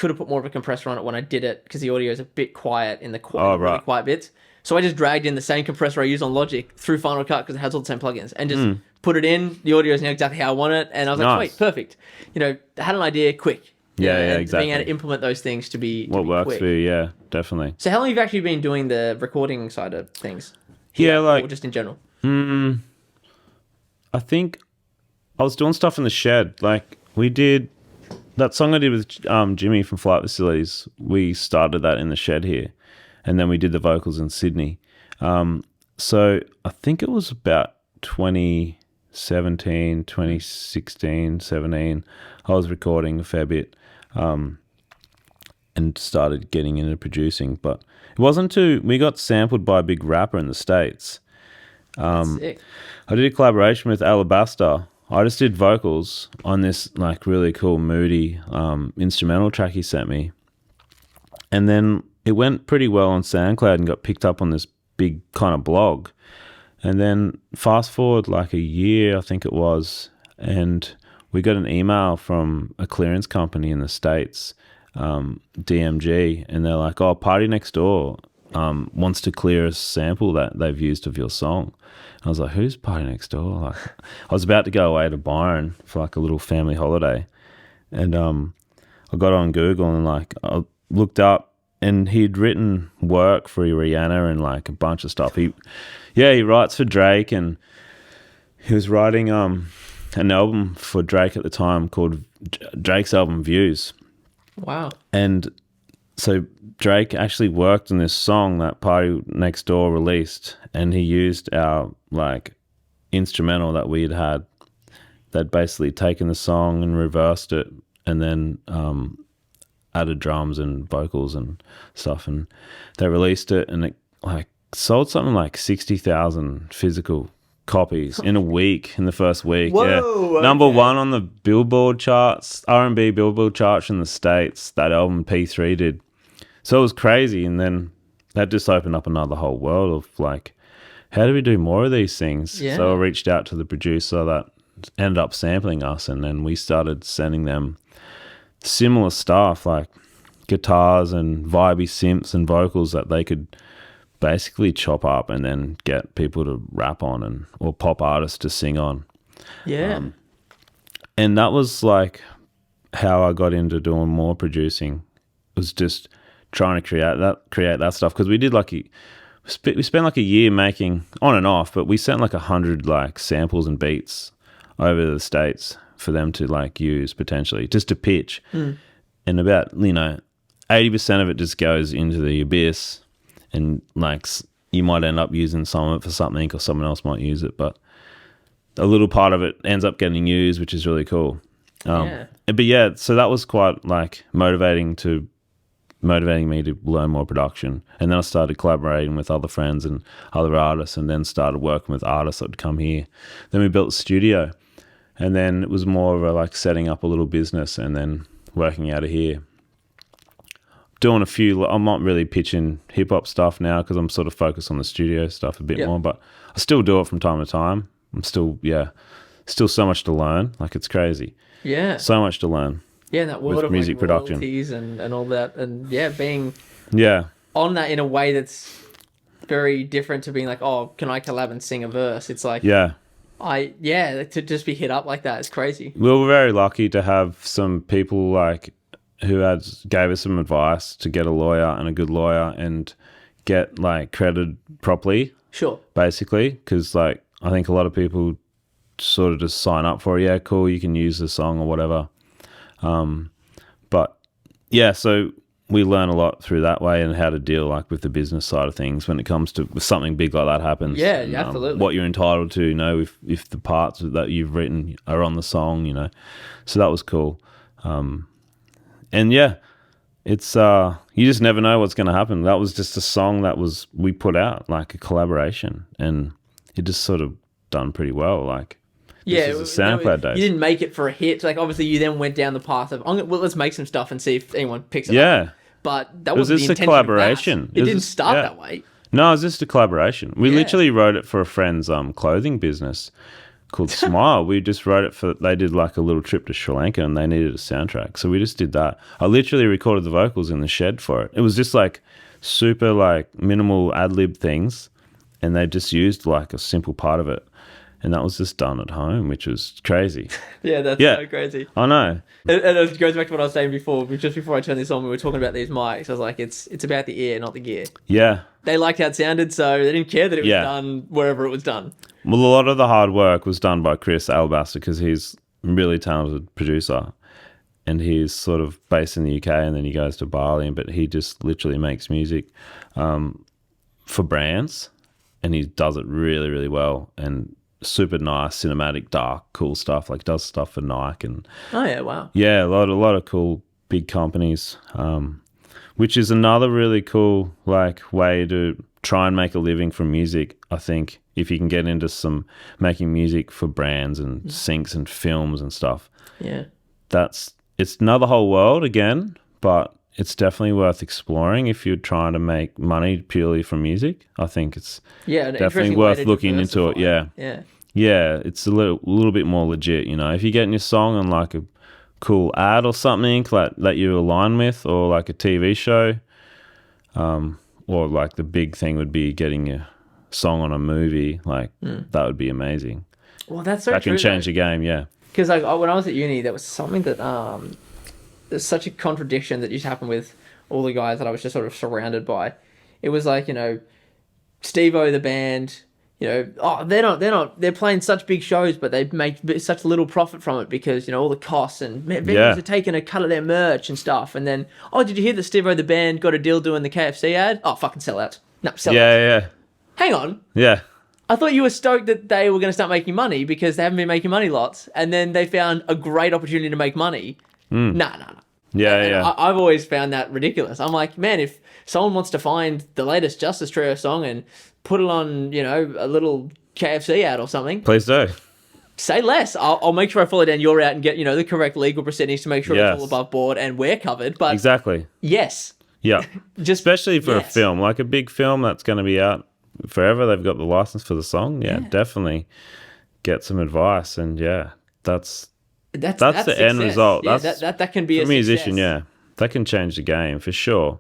have put more of a compressor on it when I did it because the audio is a bit quiet in the really quiet bits. So I just dragged in the same compressor I use on Logic through Final Cut because it has all the same plugins and just put it in. The audio is now exactly how I want it. And I was like, sweet, perfect. Had an idea quick. Exactly. Being able to implement those things to be what works quick. For you, definitely. So how long have you actually been doing the recording side of things? Or just in general? I think I was doing stuff in the shed. Like, we did... That song I did with Jimmy from Flight Facilities, we started that in the shed here. And then we did the vocals in Sydney. So I think it was about 2017, 2016, 17. I was recording a fair bit and started getting into producing. But it wasn't we got sampled by a big rapper in the States. Sick. I did a collaboration with Alabaster. I just did vocals on this really cool, moody instrumental track he sent me. And then it went pretty well on SoundCloud and got picked up on this big kind of blog. And then fast forward a year, I think it was, and we got an email from a clearance company in the States, DMG, and they're like, Party Next Door wants to clear a sample that they've used of your song. I was like, who's Party Next Door? I was about to go away to Byron for a little family holiday. And I got on Google and I looked up and he'd written work for Rihanna and a bunch of stuff. He writes for Drake, and he was writing an album for Drake at the time called Drake's album Views. Wow. And so Drake actually worked on this song that Party Next Door released, and he used our instrumental that we had. They'd basically taken the song and reversed it, and then added drums and vocals and stuff, and they released it, and it sold something like 60,000 physical copies in a week, in the first week. Whoa, Number one on the Billboard charts, R&B Billboard charts in the States, that album P3 did. So it was crazy, and then that just opened up another whole world of how do we do more of these things? Yeah. So I reached out to the producer that ended up sampling us, and then we started sending them similar stuff like guitars and vibey synths and vocals that they could basically chop up and then get people to rap on or pop artists to sing on. Yeah. And that was like how I got into doing more producing, was just trying to create that stuff. Because we did we spent like a year making on and off, but we sent like 100 like samples and beats over to the States for them to like use potentially just to pitch. And about 80% of it just goes into the abyss, and like you might end up using some of it for something, or someone else might use it, but a little part of it ends up getting used, which is really cool. But yeah, so that was quite like motivating me to learn more production. And then I started collaborating with other friends and other artists, and then started working with artists that would come here. Then we built a studio, and then it was more of a like setting up a little business and then working out of here. Doing a few, I'm not really pitching hip hop stuff now because I'm sort of focused on the studio stuff a bit more, but I still do it from time to time. I'm still so much to learn. Like, it's crazy. Yeah. So much to learn. Yeah, that world with of music like production royalties and all that, and being on that in a way that's very different to being like, oh, can I collab and sing a verse? It's like, to just be hit up like that is crazy. We were very lucky to have some people like who gave us some advice to get a lawyer and a good lawyer and get like credited properly. Sure. Basically, because like I think a lot of people sort of just sign up for, yeah, cool, you can use the song or whatever. But yeah, so we learn a lot through that way, and how to deal like with the business side of things when it comes to if something big like that happens. Yeah, and, absolutely. What you're entitled to, if the parts that you've written are on the song, So that was cool. And yeah, it's you just never know what's going to happen. That was just a song we put out, like a collaboration, and it just sort of done pretty well. Like, this is a SoundCloud days. You didn't make it for a hit. Like, obviously, you then went down the path of, let's make some stuff and see if anyone picks it up. But that wasn't the intention. It was just a collaboration. It didn't start that way. No, it was just a collaboration. We literally wrote it for a friend's clothing business called Smile. We just wrote it they did like a little trip to Sri Lanka, and they needed a soundtrack. So we just did that. I literally recorded the vocals in the shed for it. It was just like super like minimal ad-lib things, and they just used like a simple part of it. And that was just done at home, which was crazy. That's so crazy. I know. And it goes back to what I was saying before. Just before I turned this on, we were talking about these mics. I was like, it's about the ear, not the gear. Yeah. They liked how it sounded, so they didn't care that it was done wherever it was done. Well, a lot of the hard work was done by Chris Alabaster, because he's a really talented producer. And he's sort of based in the UK, and then he goes to Bali, but he just literally makes music for brands, and he does it really, really well. And super nice, cinematic, dark, cool stuff. Like, does stuff for Nike and wow. Yeah, a lot of cool big companies. Which is another really cool like way to try and make a living from music. I think if you can get into some making music for brands and syncs and films and stuff. Yeah. It's another whole world again, but it's definitely worth exploring if you're trying to make money purely from music. I think it's definitely worth looking into it. Yeah, it's a little bit more legit, If you're getting your song on like a cool ad or something like that you align with, or like a TV show, or like the big thing would be getting your song on a movie, like that would be amazing. Well, that's so that true. That can change the game, yeah. Because like when I was at uni, there was something that there's such a contradiction that used to happen with all the guys that I was just sort of surrounded by. It was like, Steve-O, the band, they're playing such big shows, but they make such little profit from it because, all the costs, and venues are taking a cut of their merch and stuff. And then, did you hear that Steve-O, the band, got a deal doing the KFC ad? Oh, fucking sell out. No, sell out. Yeah. Hang on. Yeah. I thought you were stoked that they were going to start making money because they haven't been making money lots. And then they found a great opportunity to make money. No. Yeah. I've always found that ridiculous. I'm like, man, if someone wants to find the latest Justice Trio song and put it on, a little KFC ad or something, please do. Say less. I'll make sure I follow down your route and get, the correct legal proceedings to make sure it's all above board and we're covered. But exactly. Yes. Yeah. Especially for a film, like a big film that's going to be out forever. They've got the license for the song. Yeah. Definitely get some advice. And that's the end result. That can be for a musician. success. Yeah, that can change the game for sure.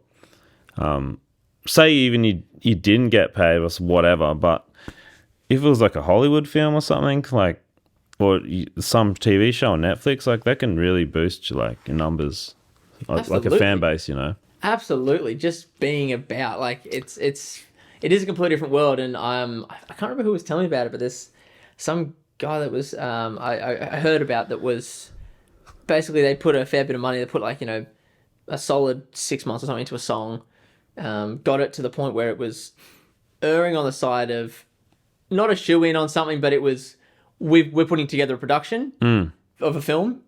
say even you didn't get paid or whatever, but if it was like a Hollywood film or something, like, or some TV show on Netflix, like that can really boost your numbers, like a fan base, Absolutely, just being about it is a completely different world, and I can't remember who was telling me about it, but there's some guy that was I heard about that was basically they put a fair bit of money, they put a solid 6 months or something into a song, got it to the point where it was erring on the side of not a shoe-in on something, but it was we're putting together a production of a film.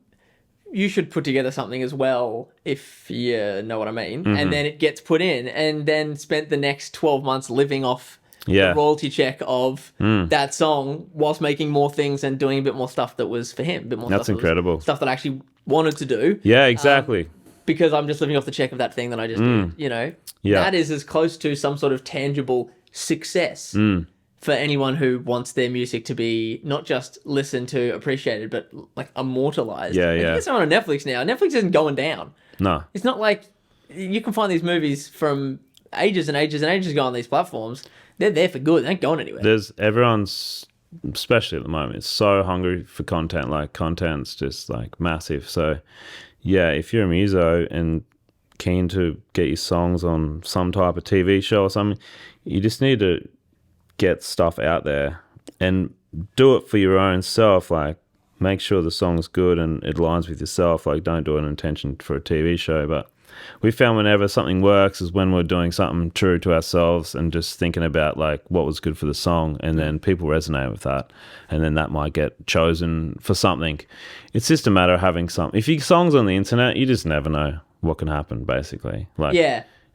You should put together something as well, if you know what I mean. Mm-hmm. And then it gets put in, and then spent the next 12 months living off the royalty check of that song, whilst making more things and doing a bit more stuff that was for him. A bit more. That's incredible. Stuff that I actually wanted to do. Yeah, exactly. Because I'm just living off the check of that thing that I just did. Yeah. That is as close to some sort of tangible success for anyone who wants their music to be not just listened to, appreciated, but immortalized. Yeah, yeah. You get someone on Netflix now. Netflix isn't going down. No. It's not like you can find these movies from ages and ages and ages ago on these platforms. They're there for good. They ain't going anywhere. Everyone's, especially at the moment, it's so hungry for content. Content's just massive. So yeah, if you're a muso and keen to get your songs on some type of TV show or something, you just need to get stuff out there and do it for your own self. Make sure the song's good and it aligns with yourself. Don't do it in intention for a TV show. But we found whenever something works is when we're doing something true to ourselves and just thinking about what was good for the song, and then people resonate with that, and then that might get chosen for something. It's just a matter of having if your song's on the internet, you just never know what can happen, basically.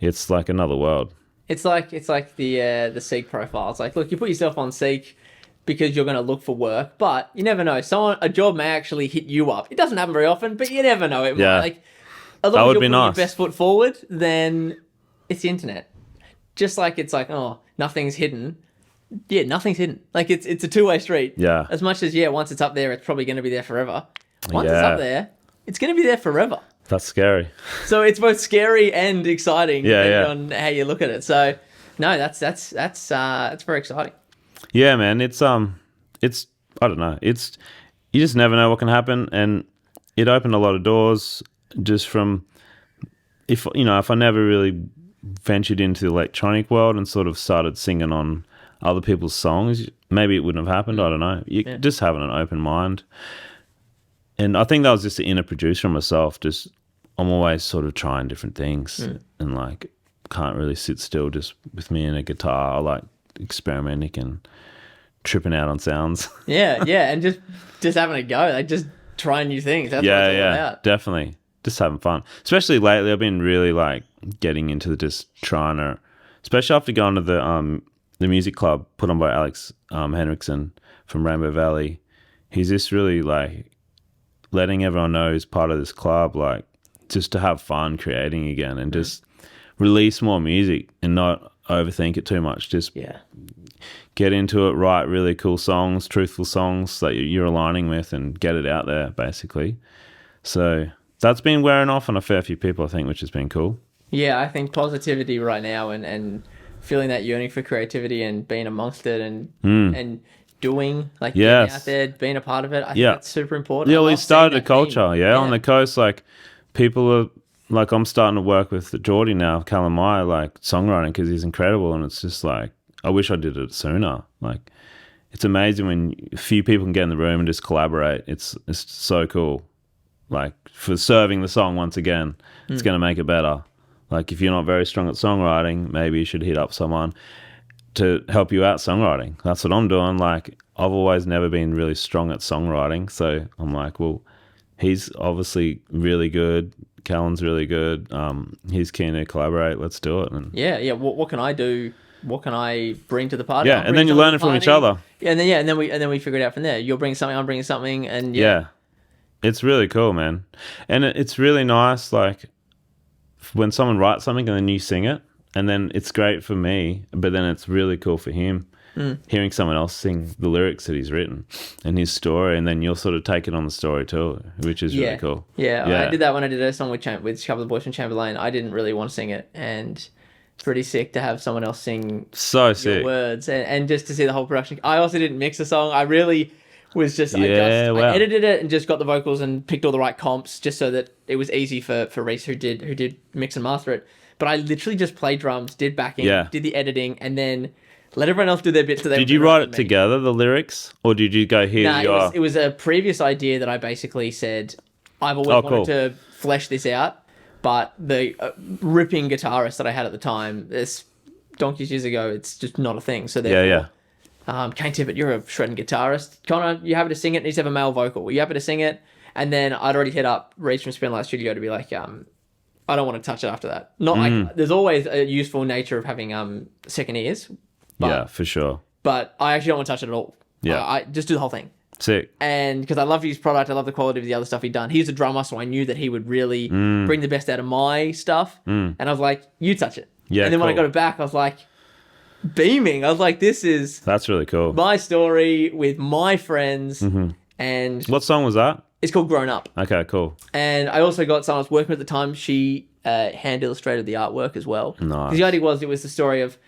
It's like another world. It's like the Seek profile. It's look, you put yourself on Seek because you're going to look for work, but you never know. A job may actually hit you up. It doesn't happen very often, but you never know. It might. As long as you're putting your best foot forward, then it's the internet. Just it's nothing's hidden. Yeah, nothing's hidden. It's a two-way street. Yeah. As much as once it's up there, it's probably going to be there forever. Once it's up there, it's going to be there forever. That's scary. So it's both scary and exciting, depending on how you look at it. So no, that's very exciting. Yeah, man. It's I don't know. It's, you just never know what can happen, and it opened a lot of doors just from, if I never really ventured into the electronic world and sort of started singing on other people's songs, maybe it wouldn't have happened. I don't know. Just having an open mind. And I think that was just the inner producer myself. Just, I'm always sort of trying different things and can't really sit still just with me and a guitar. I like experimenting and tripping out on sounds. Yeah, and just having a go, just trying new things. That's what it's all about. Definitely. Just having fun. Especially lately, I've been really getting into just trying to, especially after going to the music club put on by Alex Henriksen from Rainbow Valley. He's just really letting everyone know he's part of this club, just to have fun creating again and just release more music and not overthink it too much. Just get into it, write really cool songs, truthful songs that you're aligning with, and get it out there, basically. So that's been wearing off on a fair few people, I think, which has been cool. Yeah, I think positivity right now and feeling that yearning for creativity and being amongst it and doing, getting out there, being a part of it, I think that's super important. Yeah, we started a culture, on the coast. People are, I'm starting to work with Geordie now, Callum Meyer, songwriting, because he's incredible, and it's just I wish I did it sooner. It's amazing when a few people can get in the room and just collaborate. It's so cool. For serving the song once again, it's going to make it better. If you're not very strong at songwriting, maybe you should hit up someone to help you out songwriting. That's what I'm doing. I've always never been really strong at songwriting, so I'm well, he's obviously really good. Callan's really good. He's keen to collaborate. Let's do it. And what can I do? What can I bring to the party? Yeah, and then you learn it from each other. Yeah, and then we figure it out from there. You'll bring something, I'm bringing something, and it's really cool, man. And it's really nice, when someone writes something and then you sing it, and then it's great for me, but then it's really cool for him, hearing someone else sing the lyrics that he's written and his story, and then you'll sort of take it on the story too, which is really cool. Yeah, I did that when I did a song with a couple of boys from Chamberlain. I didn't really want to sing it, and pretty sick to have someone else sing So sick. your words and just to see the whole production. I also didn't mix the song. I really was just, I edited it and just got the vocals and picked all the right comps just so that it was easy for Reese who did mix and master it. But I literally just played drums, did backing, did the editing, and then let everyone else do their bit. Did you write it together, the lyrics? Or did you go, here you are? It was a previous idea that I basically said, I've always wanted to flesh this out. But the ripping guitarist that I had at the time, this donkeys years ago, it's just not a thing. So therefore, Kane Tippett, you're a shredding guitarist. Connor, you happy to sing it? It needs to have a male vocal. Were you happy to sing it? And then I'd already hit up Reese from Spinlight Studio to be like, I don't want to touch it after that. Not like there's always a useful nature of having second ears. But, for sure. But I actually don't want to touch it at all. Yeah, I just do the whole thing. Sick. And because I love his product, I love the quality of the other stuff he'd done. He's a drummer, so I knew that he would really bring the best out of my stuff. And I was like, you touch it. Yeah, and then when I got it back, I was like, beaming. I was like, that's really cool. My story with my friends. And what song was that? It's called Grown Up. Okay, cool. And I also got someone I was working with at the time. She hand illustrated the artwork as well. Nice. Because the idea was, it was the story of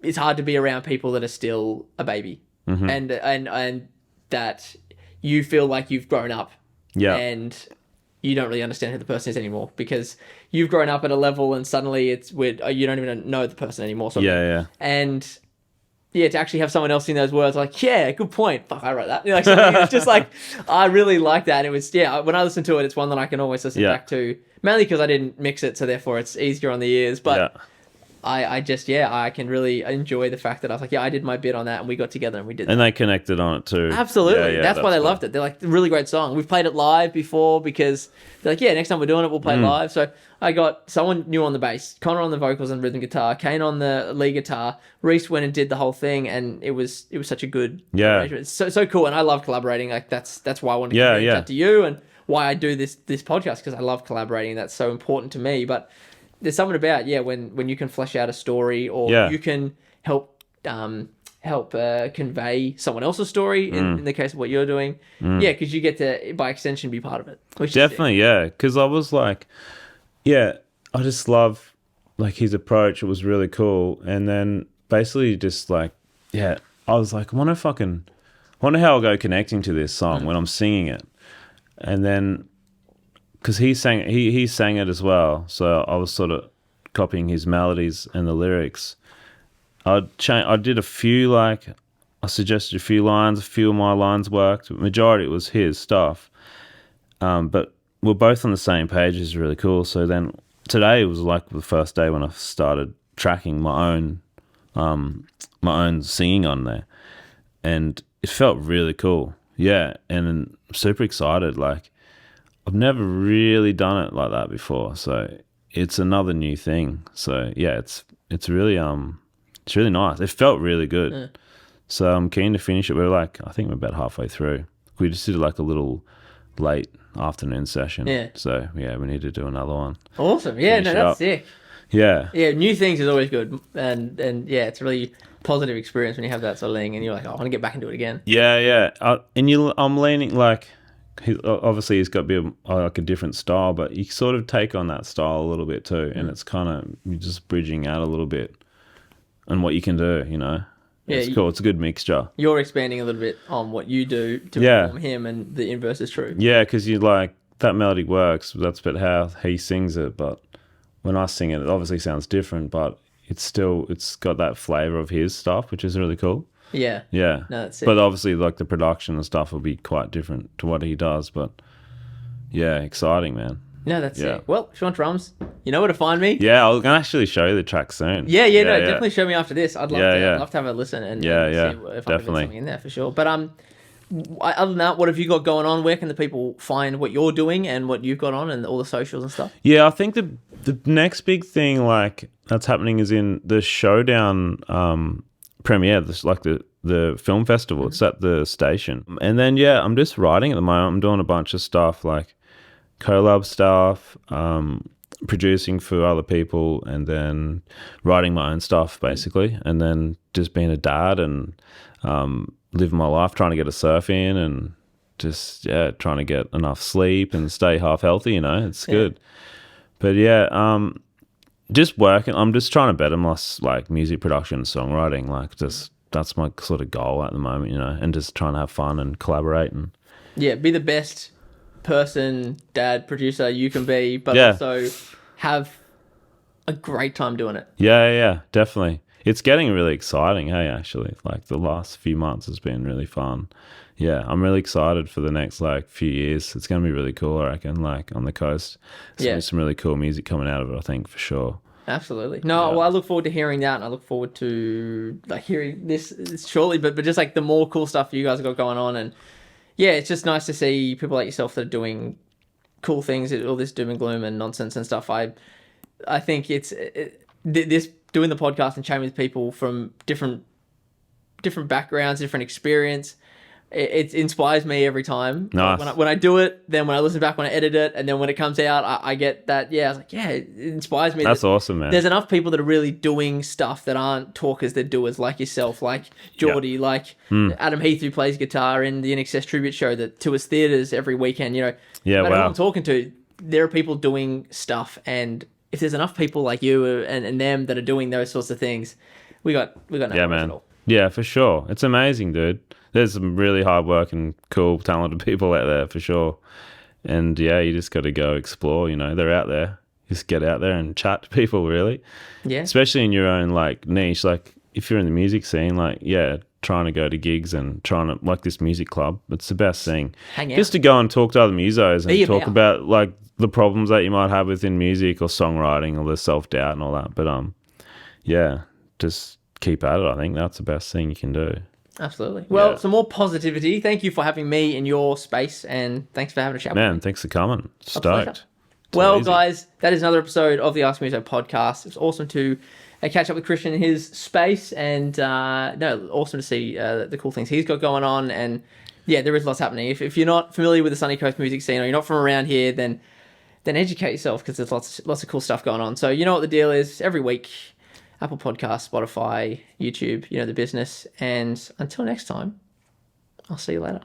it's hard to be around people that are still a baby. And that you feel like you've grown up and you don't really understand who the person is anymore because you've grown up at a level and suddenly it's weird. You don't even know the person anymore. And to actually have someone else sing those words, like, yeah, good point. Fuck, I wrote that. Like, it's just like, I really like that. It was, when I listen to it, it's one that I can always listen back to, mainly because I didn't mix it. So therefore it's easier on the ears. But I just, I can really enjoy the fact that I was like, I did my bit on that and we got together and we did that. And they connected on it too. Absolutely. That's why they loved it. They're like, really great song. We've played it live before because they're like, next time we're doing it, we'll play live. So I got someone new on the bass, Connor on the vocals and rhythm guitar, Kane on the lead guitar. Reese went and did the whole thing and it was such a good arrangement. It's so cool. And I love collaborating. Like that's why I wanted to reach out to you and why I do this podcast because I love collaborating. That's so important to me. But there's something about when you can flesh out a story or you can help convey someone else's story in the case of what you're doing. Because you get to by extension be part of it. Which definitely, because I was like, I just love like his approach. It was really cool, and then basically just like I was like, I wonder how I'll go connecting to this song when I'm singing it, and then. Because he sang it as well, so I was sort of copying his melodies and the lyrics. I did a few, like, I suggested a few lines, a few of my lines worked, but majority it was his stuff. But we're both on the same page, which is really cool. So then today was like the first day when I started tracking my own singing on there, and it felt really cool. Yeah, and I'm super excited, like. I've never really done it like that before, so it's another new thing. So it's really nice. It felt really good. So I'm keen to finish it. I think we're about halfway through. We just did like a little late afternoon session. So we need to do another one. Awesome. That's sick. New things is always good, and it's a really positive experience when you have that sort of thing, and you're like, I want to get back and do it again. I'm leaning like. Obviously, he's got to be like a different style, but you sort of take on that style a little bit too, and it's kind of you're just bridging out a little bit and what you can do, It's cool. It's a good mixture. You're expanding a little bit on what you do to perform him, and the inverse is true. Yeah, because you like that melody works. That's about how he sings it, but when I sing it, it obviously sounds different, but it's got that flavor of his stuff, which is really cool. Yeah. No, that's it. But obviously, like the production and stuff will be quite different to what he does. But exciting, man. No, that's it. Well, if you want drums, you know where to find me. Yeah, I was gonna actually show you the track soon. Definitely show me after this. I'd love to. I'd love to have a listen and see if I can get something in there for sure. But other than that, what have you got going on? Where can the people find what you're doing and what you've got on and all the socials and stuff? Yeah, I think the next big thing like that's happening is in the Showdown premiere, this like the film festival. It's at the station, and then I'm just writing at the moment. I'm doing a bunch of stuff like collab stuff, producing for other people, and then writing my own stuff basically, and then just being a dad and living my life, trying to get a surf in, and just trying to get enough sleep and stay half healthy. It's good, but just working. I'm just trying to better my like music production and songwriting. Like just that's my sort of goal at the moment, and just trying to have fun and collaborate and be the best person, dad, producer you can be, but also have a great time doing it. Yeah, definitely. It's getting really exciting, hey, actually. Like the last few months has been really fun. Yeah, I'm really excited for the next like few years. It's going to be really cool, I reckon, like on the coast. There's going to be some really cool music coming out of it, I think, for sure. Absolutely. No, well, I look forward to hearing that, and I look forward to like hearing this shortly, but just like the more cool stuff you guys have got going on. And yeah, it's just nice to see people like yourself that are doing cool things, all this doom and gloom and nonsense and stuff. I think this doing the podcast and chatting with people from different backgrounds, different experience. It inspires me every time. Nice. When I do it, then when I listen back, when I edit it, and then when it comes out, I get that. Yeah, I was like, it inspires me. That's awesome, man. There's enough people that are really doing stuff that aren't talkers, they're doers, like yourself, like Geordie, like Adam Heath, who plays guitar in the INXS tribute show that tours theaters every weekend. Yeah, no matter who I'm talking to, there are people doing stuff, and if there's enough people like you and them that are doing those sorts of things, we got no worries at all. Yeah, for sure. It's amazing, dude. There's some really hard-working, cool, talented people out there, for sure. And, yeah, you just got to go explore, They're out there. Just get out there and chat to people, really. Yeah. Especially in your own, like, niche. Like, if you're in the music scene, like, trying to go to gigs and trying to, like, this music club, it's the best thing. Hang out. Just to go and talk to other musos and talk about, like, the problems that you might have within music or songwriting or the self-doubt and all that. But, just keep at it. I think that's the best thing you can do. Absolutely. Well, some more positivity. Thank you for having me in your space, and thanks for having a chat with me. Man, thanks for coming. Stoked. Well, guys, that is another episode of the Ask Muso podcast. It's awesome to catch up with Christian in his space, and awesome to see the cool things he's got going on. And yeah, there is lots happening. If you're not familiar with the Sunny Coast music scene, or you're not from around here, then educate yourself, because there's lots of cool stuff going on. So you know what the deal is. Every week, Apple Podcasts, Spotify, YouTube, the business. And until next time, I'll see you later.